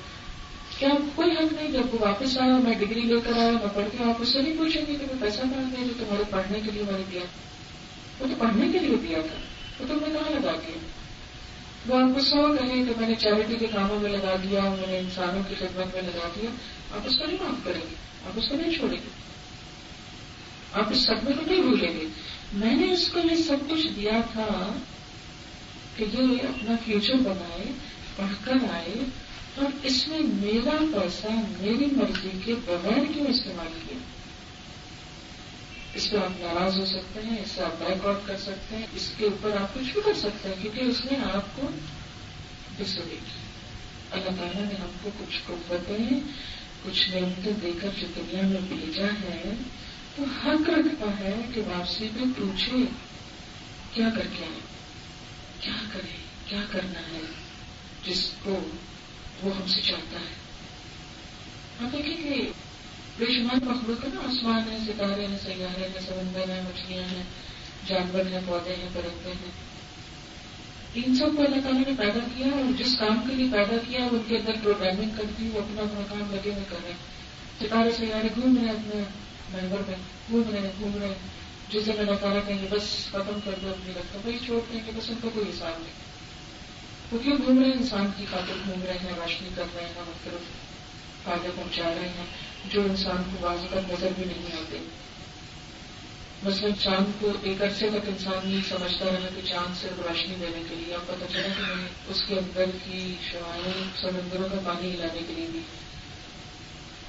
کیا کوئی حق نہیں جب وہ واپس آیا, میں ڈگری لے کر آیا, میں پڑھ کے, آپ اس سے نہیں پوچھیں گے کہ میں پیسہ مانگ دیا جو تمہارے پڑھنے کے لیے میں نے دیا. وہ تو پڑھنے کے لیے دیا تھا, وہ تم نے کہاں لگا دیا. وہ آپ کو 100 کہیں کہ میں نے چیریٹی کے کاموں میں لگا دیا, میں نے انسانوں کی خدمت میں لگا دیا, آپ اس کو نہیں معاف کریں گے, آپ اس کو نہیں چھوڑیں گے, آپ اس صدمے کو نہیں بھولیں گے. میں نے اس کو یہ سب کچھ دیا تھا کہ یہ اپنا فیوچر بنائے, پڑھ کر آئے, اور اس میں میرا پیسہ میری مرضی کے بغیر کیوں استعمال کیا. اس پہ آپ ناراض ہو سکتے ہیں، اس سے آپ بیک آؤٹ کر سکتے ہیں، اس کے اوپر آپ کچھ بھی کر سکتے ہیں، کیونکہ اس نے آپ کو ڈسوبے کی. اللہ تعالیٰ نے ہم کو کچھ قوتیں، کچھ نعمتیں دے کر جو دنیا میں بھیجا ہے، تو حق رکھتا ہے کہ واپسی پہ پوچھے کیا کر کے آئے، کیا کرے، کیا کرنا ہے جس کو وہ ہم سے چاہتا ہے. ہم دیکھیں کہ بے شمار مخلوق ہے نا، آسمان ہے، ستارے ہیں، سیارے ہیں، سمندر ہیں، مچھلیاں ہیں، جانور ہیں، پودے ہیں، پرندے ہیں. ان سب کو اللہ تعالیٰ نے پیدا کیا اور جس کام کے لیے پیدا کیا ان کے اندر پروگرامنگ کر دی، وہ اپنا اپنا کام لگے ہوئے کر رہے ہیں. ستارے سیارے گھوم رہے ہیں اپنے محور میں، گھوم رہے ہیں. جس دن اللہ تعالیٰ کہیں گے بس ختم کر دو اپنی رقم، وہی چھوڑ دیں گے، بس ان کا کوئی حساب نہیں. وہ کیوں گھوم رہے ہیں؟ انسان کی خاطر گھوم رہے ہیں، روشنی کر رہے ہیں، مختلف فائدے پہنچا رہے ہیں جو انسان کو بعض اوقات نظر بھی نہیں آتے. مثلاً چاند کو ایک عرصے تک انسان یہ سمجھتا رہا کہ چاند صرف روشنی دینے کے لیے، اب پتہ چلا کہ نہیں، اس کے اندر کی شعاعیں سمندروں کا پانی ہلانے کے لیے بھی،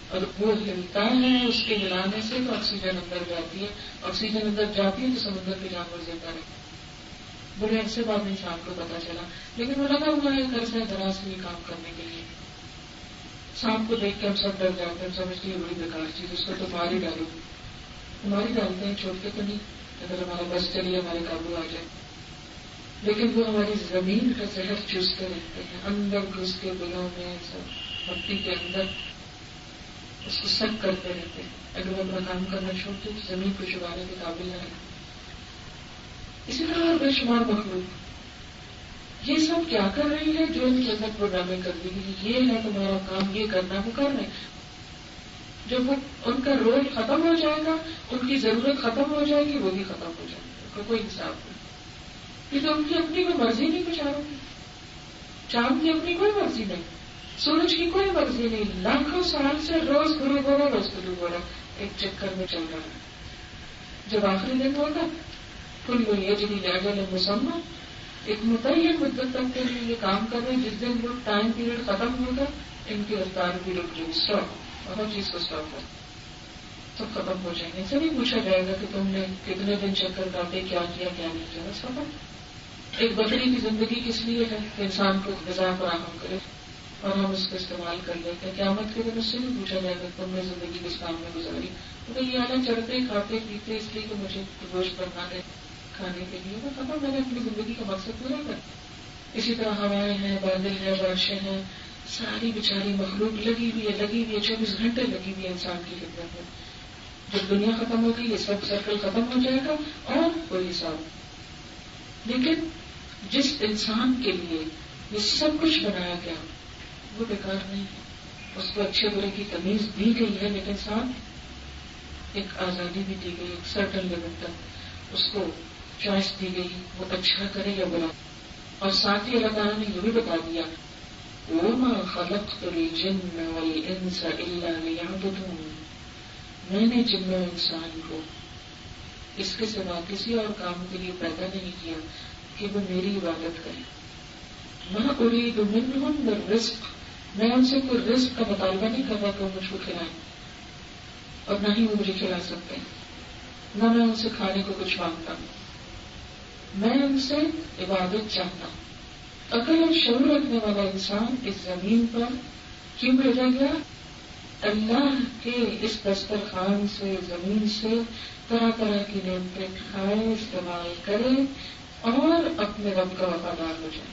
اور وہ ہلتا ہے، اس کے ہلانے سے تو آکسیجن اندر جاتی ہے، آکسیجن اندر جاتی ہے تو سمندر کے جانور زندہ رہتے. بڑے عرصے بعد انسان کو پتا چلا، لیکن وہ لگا ہوا ہے عرصہ دراز سے یہ کام کرنے کے لیے. سانپ کو دیکھ کے ہم سب ڈر جاتے ہیں، ہم سمجھتے ہیں بڑی بیکار چیز، اس کو تو مار ہی ڈالو. ہماری ڈالتے ہیں، چھوڑتے تو نہیں اگر ہمارا بس چلیے ہمارے قابو آ جائے. لیکن وہ ہماری زمین کا زہر چوستے رہتے ہیں، اندر گھس کے دلوں میں، سب مٹی کے اندر اس کو سک کرتے رہتے ہیں. اگر وہ اپنا کام کرنا چھوڑتے تو زمین کو چبانے کے قابل نہ رہتے. اسی طرح بے شمار مخلوق یہ سب کیا کر رہی ہے؟ جو ان کے اندر پروگرامنگ کر دی گئی، یہ ہے تمہارا کام، یہ کرنا، وہ کر رہے ہیں. جب وہ ان کا رول ختم ہو جائے گا، ان کی ضرورت ختم ہو جائے گی، وہ بھی ختم ہو جائے گا، ان کا کوئی حساب نہیں. کیونکہ ان کی اپنی کوئی مرضی نہیں بیچاروں کی. چاند کی اپنی کوئی مرضی نہیں، سورج کی کوئی مرضی نہیں، لاکھوں سال سے روز غروب ہو رہا، روز غروب ہو رہا، ایک چکر میں چل رہا ہے. جب آخری دن ہوگا کل یجری لاجل مسمى، ایک متعین مدت تک کے لیے یہ کام کر رہے ہیں. جس دن وہ ٹائم پیریڈ ختم ہوگا ان کی رفتار بھی رک جائے، اسٹاپ، اور ہر چیز کو اسٹاپ کر سب ختم ہو جائیں گے. سے نہیں پوچھا جائے گا کہ تم نے کتنے دن چکر کاٹے، کیا کیا کیا نہیں کیا، بس ختم. ایک بکری کی زندگی کس لیے ہے کہ انسان کو غذا فراہم کرے اور ہم اس کو استعمال کر لیتے ہیں. قیامت کے دن اس سے نہیں پوچھا جائے گا تم نے زندگی کس کام میں گزاری. تو یہ آنا چڑھتے کھاتے پیتے اس لیے کہ مجھے گوشت بنا دے کھانے کے لیے، وہ ختم، میں نے اپنی زندگی کا مقصد پورا کر. اسی طرح ہوائیں ہیں، بادل ہیں، بارشیں ہیں، ساری بیچاری مخلوق لگی ہوئی ہے 24 گھنٹے لگی ہوئی ہے انسان کی خدمت میں. جب دنیا ختم ہوگی یہ سب سرکل ختم ہو جائے گا اور کوئی حساب. لیکن جس انسان کے لیے یہ سب کچھ بنایا گیا وہ بیکار نہیں ہے. اس کو اچھے برے کی تمیز دی گئی ہے، لیکن ساتھ ایک آزادی بھی دی گئی، ایک سرٹن لیول تک اس کو چوائس دی گئی وہ اچھا کرے یا برا. اور ساتھ ہی اللہ تعالیٰ نے یہ بھی بتا دیا وَمَا خَلَقْتُ الْجِنَّ وَالْإِنسَ إِلَّا لِيَعْبُدُونِ، میں نے جن و انسان کو اس کے سوا کسی اور کام کے لیے پیدا نہیں کیا کہ وہ میری عبادت کریں. مَا أُرِيدُ مِنْهُمْ مِنْ رِزْقٍ، میں ان سے کوئی رزق کا مطالبہ نہیں کر رہا کہ وہ مجھ کو کھلائیں، اور نہ ہی وہ مجھے کھلا سکتے ہیں، نہ میں ان سے کھانے کو کچھ مانگتا ہوں. میں ان سے عبادت چاہتا ہوں. عقل اور شعور رکھنے والا انسان اس زمین پر کیوں بھیجا گیا؟ اللہ کے اس دسترخوان سے، زمین سے طرح طرح کی نعمتیں کھائے، استعمال کرے اور اپنے رب کا وفادار ہو جائے.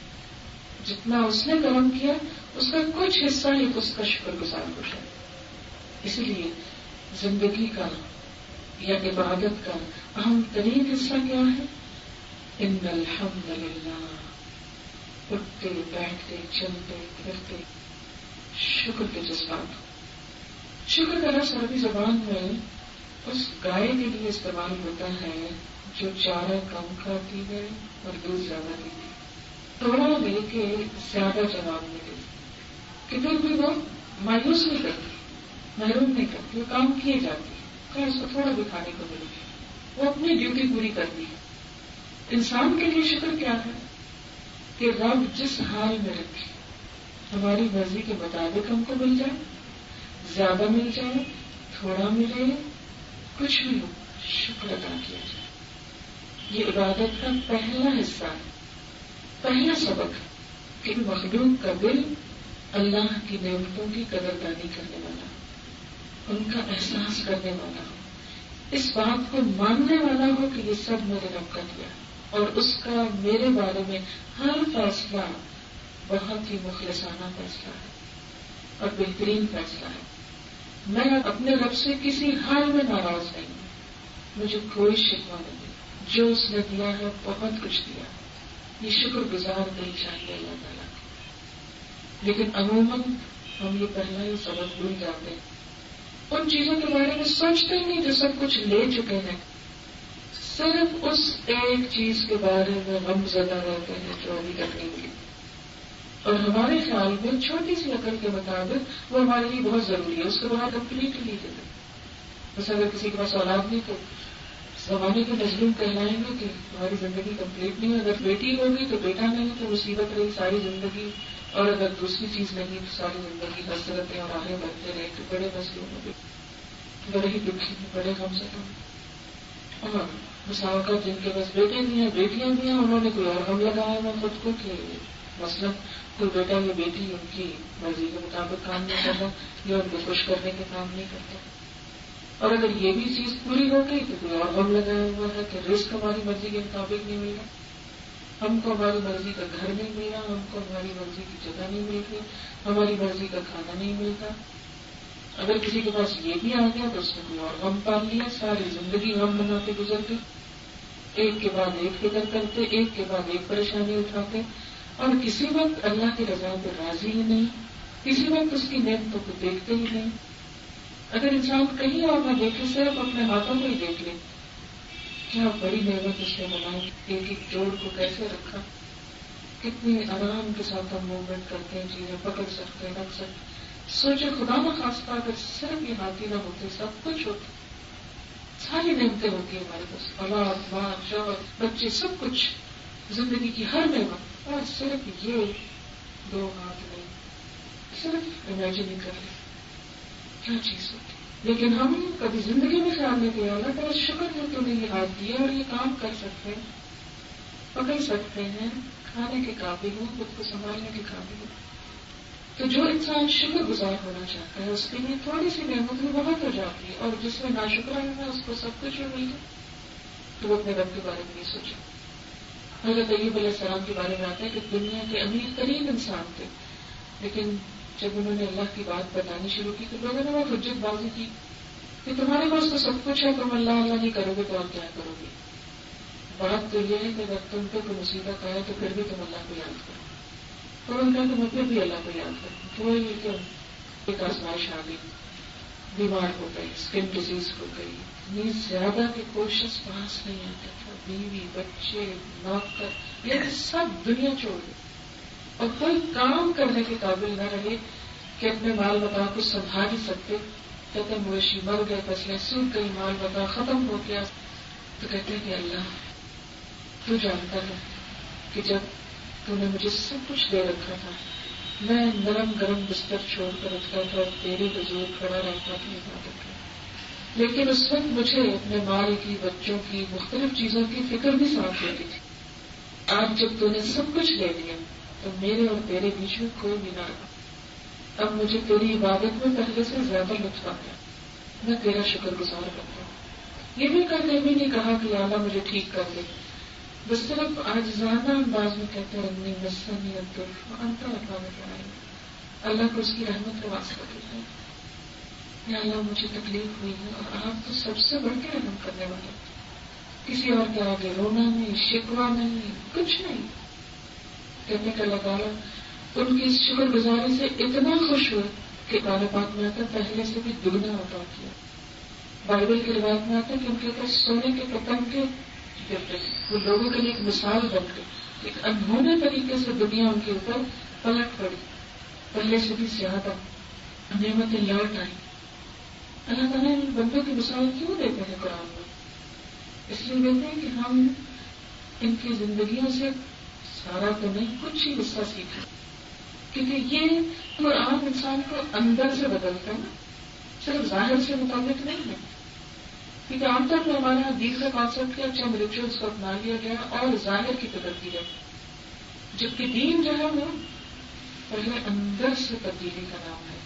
جتنا اس نے کرم کیا اس کا کچھ حصہ ہی اس کا شکر گزار ہو جائے. اسی لیے زندگی کا یا عبادت کا اہم ترین حصہ کیا ہے؟ ان الحمد للہ، اٹھتے بیٹھتے چلتے پھرتے شکر کے جذبات. شکر کا لفظ عربی زبان میں اس گائے کے لیے استعمال ہوتا ہے جو چارہ کم کھاتی ہے اور دودھ زیادہ دیتی ہے. تھوڑا دے کے زیادہ جواب ملے کہ پھر بھی وہ مایوس نہیں کرتی، محروم نہیں کرتی، وہ کام کیے جاتی ہے کہ اس کو تھوڑا بھی کھانے کو ملے، وہ اپنی ڈیوٹی پوری کرتی ہے. انسان کے لیے شکر کیا ہے کہ رب جس حال میں رکھے ہماری مرضی کے مطابق ہم کو مل جائے، زیادہ مل جائے، تھوڑا ملے، کچھ بھی ہو، شکر ادا کیا جائے. یہ عبادت کا پہلا حصہ ہے، پہلا سبق ہے کہ مخلوق کا دل اللہ کی نعمتوں کی قدردانی کرنے والا ہو، ان کا احساس کرنے والا ہو، اس بات کو ماننے والا ہو کہ یہ سب میرے رب کا دیا اور اس کا میرے بارے میں ہر فیصلہ بہت ہی مخلصانہ فیصلہ ہے اور بہترین فیصلہ ہے. میں اپنے رب سے کسی حال میں ناراض نہیں ہوں، مجھے کوئی شکوہ نہیں، جو اس نے دیا ہے بہت کچھ دیا. یہ شکر گزار دل چاہیے اللہ تعالیٰ کو. لیکن عموماً ہم یہ پہلا ہی سبق بھول جاتے ہیں، ان چیزوں کے بارے میں سوچتے ہی نہیں جو سب کچھ لے چکے ہیں، صرف اس ایک چیز کے بارے میں غم زدہ رہتے ہیں جو ابھی تک نہیں ملی. اور ہمارے خیال میں چھوٹی سی عقل کے مطابق وہ ہمارے لیے بہت ضروری ہے، اس کے بعد کمپلیٹ نہیں دیتے. بس اگر کسی کے پاس اولاد نہیں تو زمانے کے مظلوم کہلائیں گے کہ ہماری زندگی کمپلیٹ نہیں ہے. اگر بیٹی ہوگی تو بیٹا نہیں تو مصیبت رہی ساری زندگی، اور اگر دوسری چیز نہیں تو ساری زندگی حسرتیں اور آگے بڑھتے رہے تو بڑے مظلوم ہو گئے، بڑے ہی دکھی ہیں، بڑے غمزدہ ہیں. اور مساوقات جن کے پاس بیٹے بھی ہیں بیٹیاں بھی ہیں، انہوں نے کوئی اور غم لگایا ہوا خود کو کہ مثلاً کوئی بیٹا یا بیٹی ان کی مرضی کے مطابق کام نہیں کرتا یا ان کو خوش کرنے کے کام نہیں کرتا. اور اگر یہ بھی چیز پوری ہو گئی تو کوئی اور غم لگایا ہوا ہے کہ رزق ہماری مرضی کے مطابق نہیں مل رہا، ہم کو ہماری مرضی کا گھر نہیں مل رہا، ہم کو ہماری مرضی کی جگہ نہیں مل رہی، ہماری مرضی کا کھانا نہیں ملتا. اگر کسی کے پاس یہ بھی آ گیا تو اس نے کوئی اور غم پال لیا، ساری زندگی غم بناتے گزر گئی، ایک کے بعد ایک فکر کرتے، ایک کے بعد ایک پریشانی اٹھاتے، اور کسی وقت اللہ کی رضا پہ راضی ہی نہیں، کسی وقت اس کی نعمتوں کو دیکھتے ہی نہیں. اگر انسان کہیں اور نہ دیکھے، صرف اپنے ہاتھوں کو ہی دیکھ لے، کیا بڑی نعمت اس نے بنائی، ایک ایک جوڑ کو کیسے رکھا، کتنی آرام کے ساتھ ہم موومنٹ کرتے ہیں، چیزیں پکڑ سکتے ہیں، رکھ سکتے. سوچے خدا نخواستہ اگر صرف یہ ہاتھی نہ ہوتے، سب کچھ ہوتا، ساری نعمتیں ہوتی ہیں ہمارے پاس، اولاد، ماں، شوہر، بچے، سب کچھ، زندگی کی ہر نعمت، اور صرف یہ دو ہاتھ نہیں. صرف امیجن ہی کر لیں کیا چیز ہوتی. لیکن ہم کبھی زندگی میں خیال نہیں کیا اللہ تعالیٰ شکر ہے تو نے یہ ہاتھ دیا اور یہ کام کر سکتے ہیں، پکڑ سکتے ہیں، کھانے کے قابل ہوں، خود کو سنبھالنے کے قابل ہوں. تو جو انسان شکر گزار ہونا چاہتا ہے اس کے لیے تھوڑی سی نعمت بھی بہت ہو جاتی ہے، اور جس میں ناشکرہ ہے اس کو سب کچھ مل گیا تو وہ اپنے رب کے بارے میں نہیں سوچا. حضرت ایوب علیہ السلام کے بارے میں آتا ہے کہ دنیا کے امیر ترین انسان تھے، لیکن جب انہوں نے اللہ کی بات بتانی شروع کی تو لوگوں نے وہ حجت بازی کی کہ تمہارے پاس تو سب کچھ ہے، تم اللہ اللہ نہیں کرو گے تو اور کیا کرو گے. بات تو یہ ہے کہ اگر تم پہ کوئی مصیبت آئے تو پھر بھی تم اللہ کو یاد کرو. تو ان کا تو میں پھر بھی اللہ کو یاد کروں. تو وہی کہ ایک آزمائش آ گئی، بیمار ہو گئی، اسکن ڈیزیز ہو گئی، اتنی زیادہ کہ کوشش پاس نہیں آتا تھا، بیوی، بچے، نوکر، یہ سب دنیا چھوڑ گئی اور کوئی کام کرنے کے قابل نہ رہے کہ اپنے مال متا کو سنبھال ہی سکتے. کہتے ہیں مویشی مر گئے، فصلیں سوکھ گئی، مال متا ختم ہو گیا. تو کہتے ہیں کہ اللہ تو جانتا ہے کہ جب تو نے مجھے سب کچھ دے رکھا تھا، میں نرم گرم بستر چھوڑ کر رکھتا تھا، تیرے حضور کھڑا رہتا تھا عبادت کا، لیکن اس وقت مجھے اپنے مال کی، بچوں کی، مختلف چیزوں کی فکر بھی ساتھ ہوتی تھی. آج جب تو نے سب کچھ لے لیا تو میرے اور تیرے بیچ میں کوئی بھی نہ رہا. اب مجھے تیری عبادت میں پہلے سے زیادہ لطف آ گیا، میں تیرا شکر گزار کرتا ہوں. یہ بھی کرنے بھی نہیں کہا کہ اللہ مجھے ٹھیک کر دے، بس صرف عاجزانہ انداز میں کہتے ہیں انی مسنی الضر وانت ارحم الراحمین. اللہ کو اس کی رحمت کا واسطہ دیتا ہے، یا اللہ مجھے تکلیف ہوئی ہے اور آپ تو سب سے بڑھ کے رحم کرنے والے، کسی اور کے آگے رونا نہیں، شکوہ نہیں، کچھ نہیں. کہتے کہ اللہ تعالیٰ ان کی اس شکر گزاری سے اتنا خوش ہوئے کہ قرآن پاک میں آتا پہلے سے بھی دگنا عطا کیا. بائبل کی روایت میں آتا ہے کہ ان کے پاس سونے کے پتنگ کے وہ لوگوں کے لیے ایک مثال بن گئی، ایک انہونے طریقے سے دنیا ان کے اوپر پلٹ پڑی، پہلے سے بھی زیادہ نعمتیں لوٹ آئی. اللہ تعالیٰ ان بندوں کی مثال کیوں دیتے ہیں قرآن میں؟ اس لیے دیتے ہیں کہ ہم ان کی زندگیوں سے سارا تو نہیں کچھ ہی حصہ سیکھیں، کیونکہ یہ قرآن انسان کو اندر سے بدلتا ہے نا، صرف ظاہر سے مطابق نہیں ہے. کیونکہ عام طور پر ہمارے یہاں دین کا کانسیپٹ کیا چند ریچولس کو اپنا لیا گیا اور ظاہر کی قدر کی جائے، جبکہ دین جو ہے وہ پہلے اندر سے تبدیلی کا نام ہے.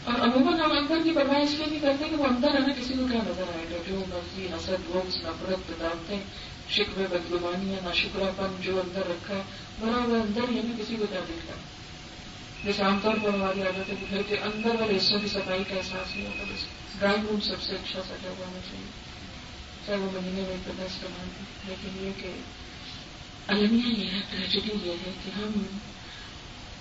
اور عموماً ہم اندر کی پرواہ اس لیے نہیں کرتے کہ وہ اندر ہے نا، کسی کو کیا نظر آئے گا، جو مرضی حسد بغض نفرت بدعتیں شکوے بدگمانیاں ناشکرا پن جو اندر رکھا ہے بنا ہوا اندر ہی ہے نا، کسی کو کیا دیکھتا ہے. جیسے عام طور پر ہماری عادت ہے کہ گھر کے اندر والے حصوں کی صفائی کا احساس نہیں ہوتا. بس ڈرائنگ روم سب سے اچھا سجا ہوا ہونا چاہیے، چاہے وہ مہینے میں ایک دس استعمال ہو. لیکن یہ کہ المیہ یہ ہے، ٹریجڈی یہ ہے کہ ہم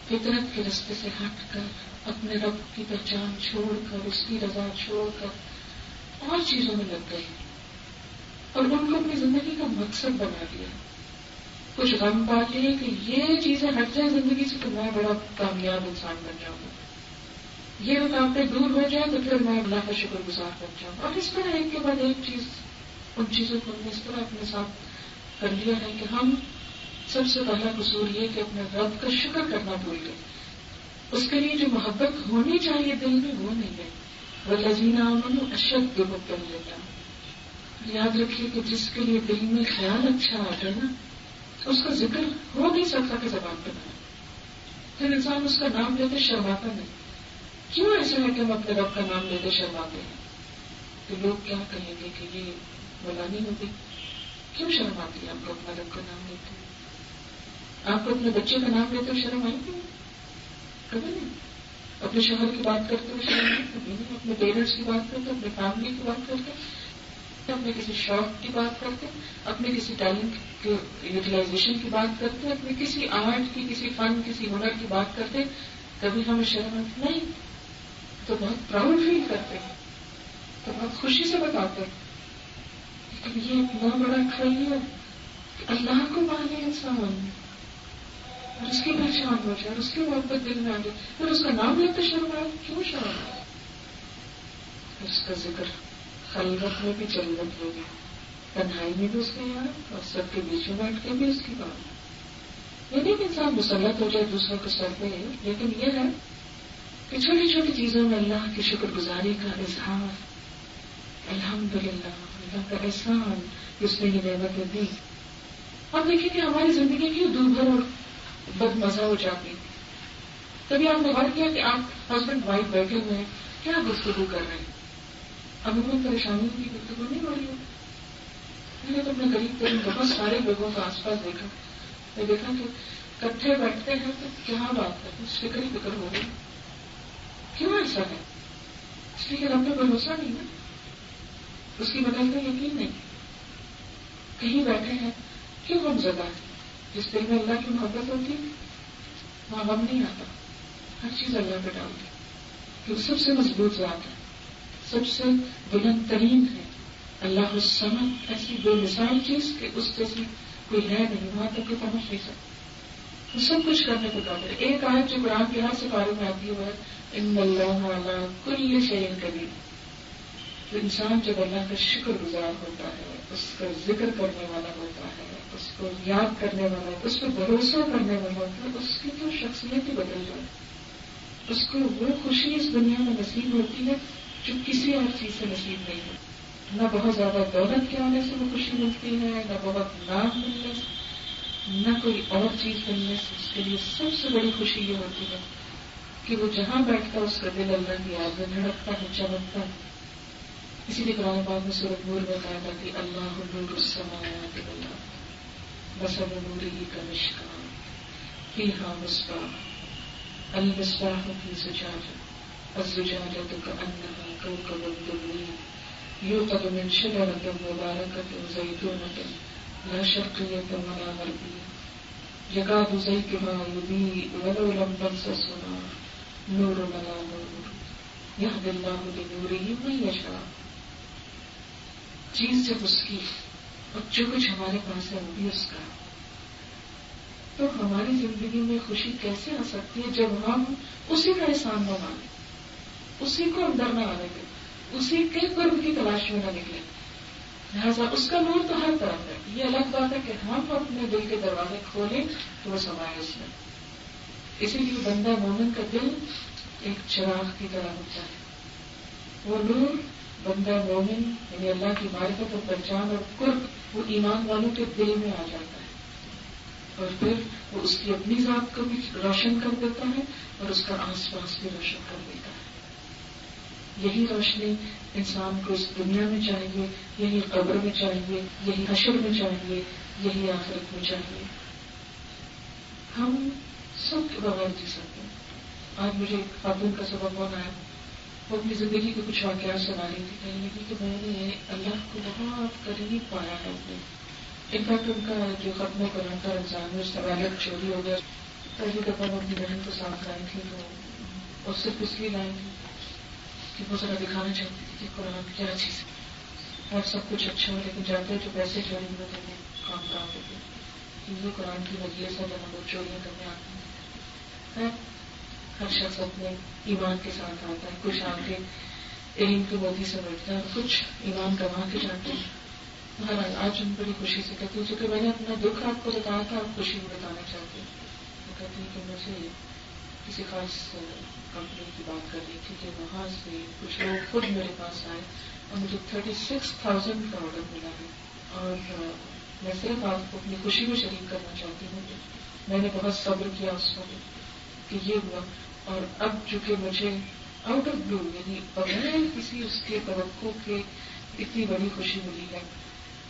فطرت کے رستے سے ہٹ کر اپنے رب کی پہچان چھوڑ کر اس کی رضا چھوڑ کر اور چیزوں میں لگ گئے اور ان کو اپنی زندگی کا مقصد بنا دیا. کچھ غم پا لیے کہ یہ چیزیں ہٹ جائیں زندگی سے تو میں بڑا کامیاب انسان بن جاؤں گا، یہ رکاوٹیں دور ہو جائیں تو پھر میں اللہ کا شکر گزار بن جاؤں. اور اس طرح ایک کے بعد ایک چیز ان چیزوں کو ہم نے اس طرح اپنے ساتھ کر لیا ہے کہ ہم سب سے پہلا قصور یہ کہ اپنے رب کا شکر کرنا بھول گئے. اس کے لیے جو محبت ہونی چاہیے دل میں وہ نہیں ہے. والذین آمنوا اشد حبا للہ. یاد رکھیے کہ جس کے لیے دل میں خیال اچھا آ جائے نا اس کا ذکر ہو نہیں سکتا کہ زبان پہ نہ. پھر انسان اس کا نام لیتے شرماتا نہیں. کیوں ایسا ہے کہ ہم اپنے رب کا نام لیتے شرماتے ہیں؟ تو لوگ کیا کہیں گے کہ یہ مولانی ہوگی. کیوں شرم آتی ہے آپ کو اپنا رب کا نام لیتے ہیں؟ آپ کو اپنے بچے کا نام لیتے ہوئے شرم آئی تھی؟ کبھی نہیں. اپنے شوہر کی بات کرتے ہوئے شرم نہیں؟ کبھی نہیں. اپنے پیرنٹس کی بات کرتے، اپنے فیملی کی بات کرتے، اپنے کسی شوق کی بات کرتے، اپنے کسی ٹیلنٹ کے یوٹیلائزیشن کی بات کرتے، اپنے کسی آرٹ کی، کسی فن، کسی ہنر کی بات کرتے، کبھی ہمیں شرم آتی نہیں. تو بہت پراؤڈ فیل کرتے ہیں، تو بہت خوشی سے بتاتے ہیں. لیکن یہ اتنا بڑا کھڑی ہے کہ اللہ کو مانے انسان اور اس کی پہچان ہو جائے اور اس کی محبت دل میں آ جائے، پھر اس کا نام لیتے شرم آئے. کیوں شرم آئے؟ اس کا ذکر خلوت میں بھی جلوت ہوگی، تنہائی میں بھی اس کے یاد اور سب کے بیچ میں بیٹھ کے بھی اس کی بات. یہ نہیں کہ انسان مسلط ہو جائے دوسروں کے سر پہ، لیکن یہ ہے کہ چھوٹی چھوٹی چیزوں میں اللہ کی شکر گزاری کا اظہار. الحمدللہ، اللہ کا احسان کہ اس نے یہ نعمتیں دی. اب دیکھیں کہ ہماری زندگی کیوں دوبھر اور بد مزہ ہو جاتی. کبھی آپ نے غور کیا کہ آپ ہسبینڈ وائف بیٹھے ہوئے ہیں، کیا گفتگو کر رہے ہیں؟ عموماً پریشانیوں کی گفتگو نہیں ہو رہی ہوتی. میں نے تو اپنے قریب ترین بہت سارے لوگوں کا آس پاس دیکھا، میں دیکھا کہ کٹھے بیٹھتے ہیں تو کیا بات ہے، فکر ہی فکر ہو رہی. کیوں ایسا ہے؟ اس لیے کہ رب پہ بھروسہ نہیں ہے، اس کی مدد کا یقین نہیں. کہیں بیٹھے ہیں کیوں غم زدہ ہے؟ جس دل میں اللہ کی محبت ہوتی ہے وہاں غم نہیں آتا، ہر چیز اللہ پہ ڈالتی. کہ سب سے مضبوط ذات ہے، سب سے بلند ترین ہے. اللہ الصمد، ایسی بے مثال چیز کہ اس جیسی کوئی ہے نہیں، وہاں تک کہ پہنچ نہیں سکتا. وہ سب کچھ کرنے کو قادر ہے. ایک آیت جو قرآن کے ہر سپارے میں آتی ہے ان اللہ علی کل شیء قدیر. تو انسان جب اللہ کا شکر گزار ہوتا ہے، اس کا ذکر کرنے والا ہوتا ہے، اس کو یاد کرنے والا ہے، اس پہ بھروسہ کرنے والا ہوتا ہے، اس کی تو شخصیت ہی بدل جاتی ہے. اس کو وہ خوشی اس دنیا میں نصیب ہوتی ہے جو کسی اور چیز سے نصیب نہیں ہوتی. نہ بہت زیادہ دولت کے آنے سے وہ خوشی ملتی ہے، نہ بہت نام ملنے سے، نہ کوئی اور چیز ملنے سے. اس کے لیے سب سے بڑی خوشی یہ ہوتی ہے کہ وہ جہاں بیٹھتا اس کا دل اللہ کی یاد میں دھڑکتا ہے، چمکتا ہے. اسی لیے قرآن پاک میں سورۃ نور میں کہا تھا کہ اللہ نور السماوات والارض مثل نورہ کمشکاۃ فیہا مصباح المصباح فی زجاجہ الزجاجۃ کأنہا کوکب دری یوقد من شجرۃ مبارکۃ زیتونۃ لا شرقیۃ ولا غربیۃ یکاد زیتها یضیء ولو لم تمسسہ نار نور علی نور یہدی اللہ لنورہ من یشاء. چیز جب اس کی اور جو کچھ ہمارے پاس ہے وہ بھی اس کا، تو ہماری زندگی میں خوشی کیسے آ سکتی ہے جب ہم اسی کا احسان نہ مانیں، اسی کو اندر نہ آنے دیں، اسی کے قرب کی تلاش میں نہ نکلیں. لہٰذا اس کا نور تو ہر طرف ہے. یہ الگ بات ہے کہ ہم اپنے دل کے دروازے کھولیں تو وہ سمائے اس میں. اسی لیے بندہ مومن کا دل ایک چراغ کی طرح ہوتا ہے. وہ نور بندہ مومن یعنی اللہ کی معرفت اور پہچان اور قرب وہ ایمان والوں کے دل میں آ جاتا ہے، اور پھر وہ اس کی اپنی ذات کو بھی روشن کر دیتا ہے اور اس کا آس پاس بھی روشن کر دیتا ہے. یہی روشنی انسان کو اس دنیا میں چاہیے، یہی قبر میں چاہیے، یہی حشر میں چاہیے، یہی آخرت میں چاہیے. ہم سب کے بغیر جی سکتے ہیں. آج مجھے ایک خاتون کا سبب فون آیا، وہ اپنی زندگی کے کچھ واقعات سنا رہی تھی. کہنے لگی کہ میں نے اللہ کو بہت قریب پایا ہے اپنے. انفیکٹ ان کا جو ختم قرآن کا رمضان ہے اس کا والد چوری ہو گیا. پہلی دفعہ وہ اپنی بہن کو ساتھ لائی تھی تو اور صرف اس لیے لائی تھی کہ وہ ذرا دکھانا چاہتی تھی کہ قرآن کیا چیز ہے. اور سب کچھ اچھا ہو لیکن جاتے جو پیسے چوری ہوئے تھے وہ کام خراب ہو گئے. یہ قرآن کی مجلس ہے جہاں لوگ چوریاں کرنے آتے ہیں. ہر شخص اپنے ایمان کے ساتھ آتا ہے. کچھ آ کے علم کے موتی سے بیٹھتا ہے اور کچھ ایمان کما کے جاتے ہیں. آج ہم بڑی خوشی سے کہتی ہوں چونکہ میں نے اپنا دکھ آپ کو بتایا تھا، آپ خوشی میں بتانا چاہتے ہیں. وہ کہتی ہیں کہ مجھے کسی خاص کمپنی کی بات کر رہی تھی کہ وہاں سے کچھ لوگ خود میرے پاس آئے اور مجھے 36,000 کا آرڈر ملا ہے. اور میں صرف آپ کو اپنی خوشی میں شریک کرنا چاہتی ہوں کہ میں نے بہت صبر کیا اس وقت کہ یہ ہوا. اور اب چونکہ مجھے آؤٹ آف بلو یعنی بغیر کسی اس کے توقع کے اتنی بڑی خوشی ملی ہے.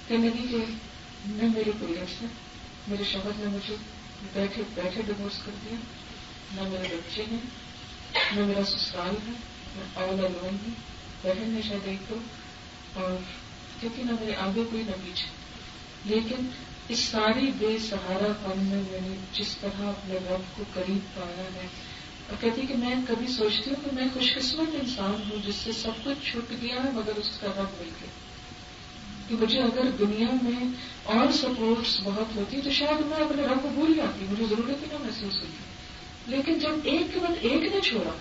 کہنے لگی کہ نہ میرے پیرنٹس ہیں، میرے شوہر نے مجھے بیٹھے بیٹھے ڈیورس کر دیا، نہ میرے بچے ہیں، نہ میرا سسرال ہے، میں آل الون ہوں. بہن نے شاید ایک دو، اور کیونکہ نہ میرے آگے کوئی نہ پیچھے. لیکن اس ساری بے سہارا پن میں میں نے جس طرح اپنے رب کو قریب پایا ہے. اور کہتی کہ میں کبھی سوچتی ہوں کہ میں خوش قسمت انسان ہوں جس سے سب کچھ چھوٹ گیا ہے مگر اس کا رب مل گیا. کہ مجھے اگر دنیا میں اور سپورٹس بہت ہوتی تو شاید میں اپنے رب کو بھول جاتی، مجھے ضرورت ہی نہ محسوس ہوتی. لیکن جب ایک کے بعد ایک نے چھوڑا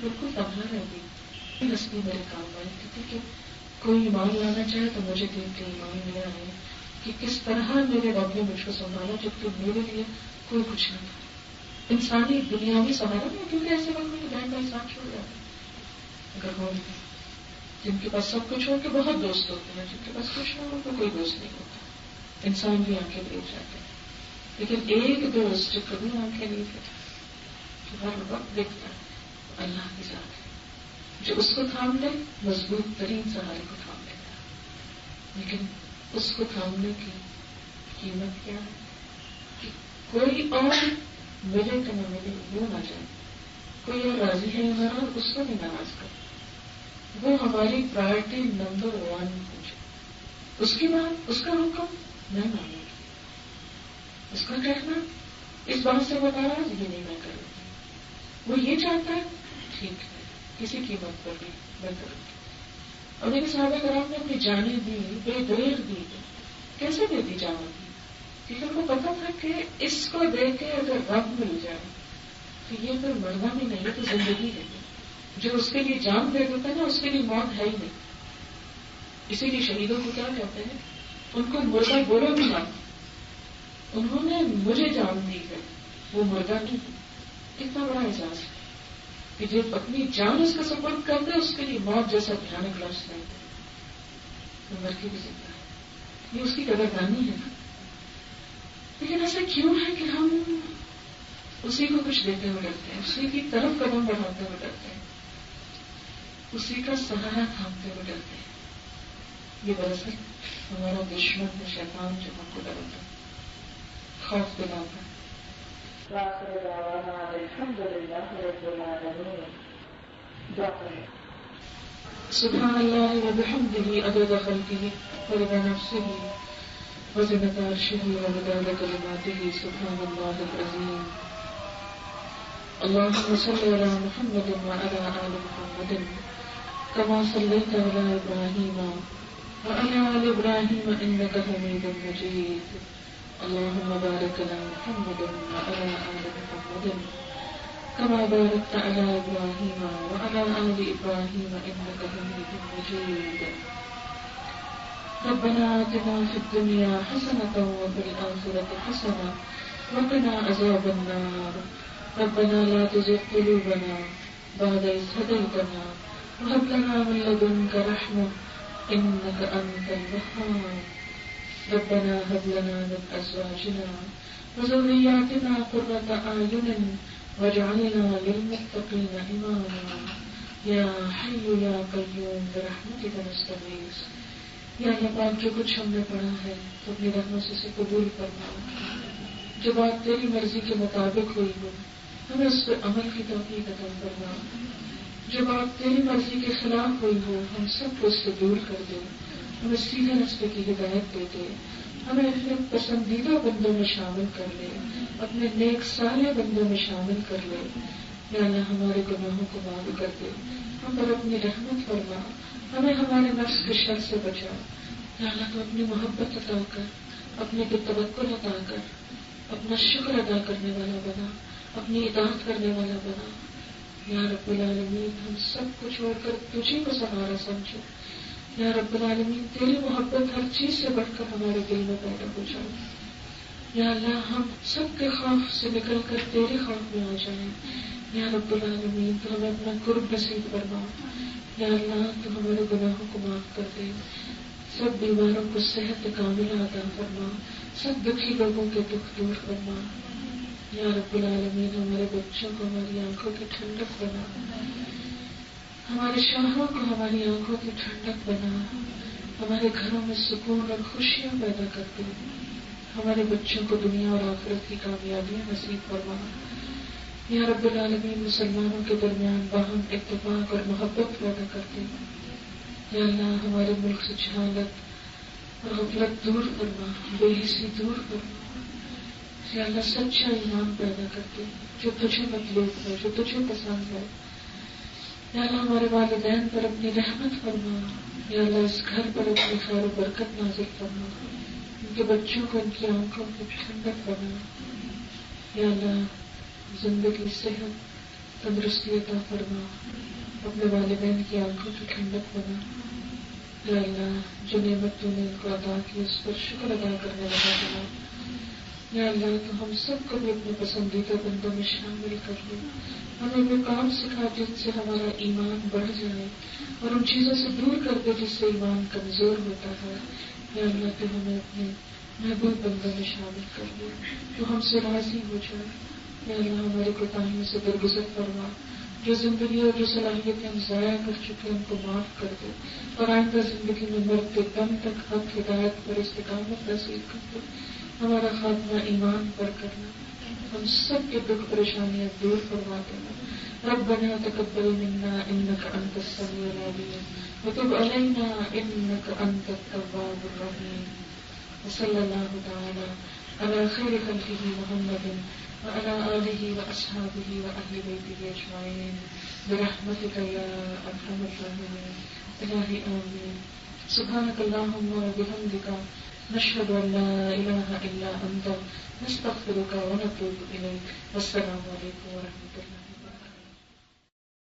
بالکل تنہا رہ گئی. ہستی میرے کام آئی تھی کہ کوئی ایمان لانا چاہے تو مجھے دیکھ کے ایمان لیا ہے کہ کس طرح میرے رب نے مجھ کو سنبھالا جبکہ میرے لیے کوئی کچھ نہیں تھا. انسانی دنیاوی سہارا نہیں، کیونکہ ایسے وقت میں بہن کا انسان چھوڑ جاتا ہے. اگر ہو جن کے پاس سب کچھ ہو کے بہت دوست ہوتے ہیں، جن کے پاس کچھ نہ ہو تو کوئی دوست نہیں ہوتا. انسان بھی آنکھیں دیکھ جاتے ہیں. لیکن ایک دوست جو کبھی آنکھیں نہیں دیکھتا، جو ہر وقت دیکھتا ہے اللہ کی ذات ہے، جو اس کو تھام لے مضبوط ترین سہارے کو تھام لیتا ہے. لیکن اس کو تھامنے کی قیمت کیا ہے کہ کوئی اور ملے کہ نہ ملے وہ نہ جائے، کوئی اور راضی ہے ہمارا اور اس کو بھی ناراض کرے. وہ ہماری پرائرٹی نمبر 1 پوچھے. اس کے بعد اس کا حکم میں مانوں گی، اس کا کہنا اس بات سے وہ ناراض یہ نہیں میں کروں گی. وہ یہ چاہتا ہے ٹھیک ہے کسی قیمت پر بھی میں کروں گی. اور میرے صحابہ کرام نے اپنی جانیں دی، بے دیر دی. کیسے دے دی جانیں دی؟ کیونکہ ان کو پتا تھا کہ اس کو دے کے اگر رب مل جائے تو یہ پھر مرنا بھی نہیں ہے تو زندگی ہے. جو اس کے لیے جان دے دیتا ہے نا اس کے لیے موت ہے ہی نہیں. اسی لیے شہیدوں کو کیا کہتے ہیں؟ ان کو مردہ بولو بھی نہ. انہوں نے مجھے جان دی ہے، وہ مردہ نہیں. کتنا بڑا احساس ہے کہ جو اپنی جان اس کا سپورٹ کر دے اس کے لیے موت جیسا بھیانک لفظ نہیں ہے. وہ مر کے بھی زندہ ہے، یہ اس کی قدردانی ہے نا. لیکن ایسا کیوں ہے کہ ہم اسی کو کچھ دیتے ہوئے ڈرتے ہیں، اسی کی طرف قدم بڑھاتے ہوئے ڈرتے ہیں، اسی کا سہارا تھامتے ہوئے ڈرتے ہیں. یہ دراصل ہمارا دشمن ہے شیطان جو ہم کو ڈراتا ہے، خوف دلاتا ہے. سبحان اللہ وبحمدہ عدد خلقہ ورضا نفسہ وزنة عرشه ومداد كلماته سبحان اللہ العظیم. اللهم صل على محمد وعلى آل محمد كما صليت على إبراهيم وعلى آل إبراهيم إنك حميد مجيد. اللهم بارك على محمد وعلى آل محمد كما باركت على إبراهيم وعلى آل إبراهيم إنك حميد مجيد. ربنا آتنا في الدنيا حسنة وفي الآخرة حسنة وقنا عذاب النار. ربنا لا تزغ قلوبنا بعد إذ هديتنا وهب لنا من لدنك رحمة إنك أنت الوهاب ربنا هب لنا من أزواجنا وذرياتنا قرة أعين واجعلنا للمتقين إماما یا حی یا قیوم برحمتک نستغیث. یا اللہ پاک جو کچھ ہم نے پڑھا ہے تو اپنی رحمت سے اسے قبول فرما. جو بات تیری مرضی کے مطابق ہوئی ہو ہمیں اس پہ عمل کی توفیق عطا فرما. جو بات تیری مرضی کے خلاف ہوئی ہو ہم سب کو اس سے دور کر دے. ہمیں سیدھے راستے کی ہدایت دے دے. ہمیں اپنے پسندیدہ بندوں میں شامل کر لے. اپنے نیک صالح بندوں میں شامل کر لے. یا اللہ ہمارے گناہوں کو معاف کر دے. ہم پر اپنی رحمت فرما. ہمیں ہمارے نفس کے شر سے بچا. یا اللہ تو اپنی محبت عطا کر, اپنے پہ توکل عطا کر, اپنا شکر ادا کرنے والا بنا, اپنی اطاعت کرنے والا بنا. یا رب العالمین ہم سب کو چھوڑ کر تجھے کو سہارا سمجھو. یا رب العالمین تیری محبت ہر چیز سے بڑھ کر ہمارے دل میں پیدا ہو جائے. یا اللہ ہم سب کے خوف سے نکل کر تیرے خوف میں آ جائیں. یا رب العالمین تو ہمیں اپنا قرب نصیب فرما. یا اللہ تو ہمارے گناہوں کو معاف کر دے. سب بیماروں کو صحت کاملہ عطا فرما. سب دکھی لوگوں کے دکھ دور فرما. یا رب العالمین ہمارے بچوں کو ہماری آنکھوں کی ٹھنڈک بنا. ہمارے شوہروں کو ہماری آنکھوں کی ٹھنڈک بنا. ہمارے گھروں میں سکون اور خوشیاں پیدا کر دے. ہمارے بچوں کو دنیا اور آخرت کی کامیابیاں نصیب فرما. یا رب العالمین مسلمانوں کے درمیان باہم اتفاق اور محبت پیدا کرتے. یا اللہ ہمارے ملک سے جہالت اور غفلت دور فرما, بے حسی دور فرما. یا اللہ سچا ایمان پیدا کرتے جو تجھے مطلوب ہے, جو تجھے پسند ہے. یا اللہ ہمارے والدین پر اپنی رحمت فرما. یا اللہ اس گھر پر اپنی خیر و برکت نازل فرما. ان کے بچوں کو ان کی آنکھوں کی ٹھنڈک بنا. یا اللہ زندگی صحت تندرستی عطا فرما. اپنے والدین کی آنکھوں کی ٹھنڈک بنا. یا اللہ جو نعمت تو نے ان کو ادا کی اس پر شکر ادا کرنے والا بنا. یا اللہ تو ہم سب کو بھی اپنے پسندیدہ بندوں میں شامل کر لے. ہمیں وہ کام سکھا جن سے ہمارا ایمان بڑھ جائے اور ان چیزوں سے دور کر دے جس سے ایمان کمزور ہوتا ہے. یا اللہ تو ہمیں اپنے محبوب بندوں میں شامل کر لے. تو ہم سے راضی ہو جائے. یا اللہ ہماری کوتاہیوں سے درگزر فرما. جو زندگی اور جو صلاحیتیں ہم ضائع کر چکے ہیں ان کو معاف کر دے اور آئندہ زندگی میں مرتے دم تک حق ہدایت پر استقامت نصیب کر دے. ہمارا خاتمہ ایمان پر کرنا. ہم سب کے دکھ پریشانیاں دور فرما دینا. ربنا تقبل منا انك انت السميع العليم وتب علينا انك انت التواب الرحيم. وصلى الله تعالى على خير خلقه محمد وعلى آله وأصحابه وأهل بيته أجمعين برحمتك يا أرحم الراحمين. إلهي آمين. سبحانك اللهم وبحمدك نشهد أن لا إله إلا أنت نستغفرك ونتوب إليك. والسلام عليكم ورحمة الله.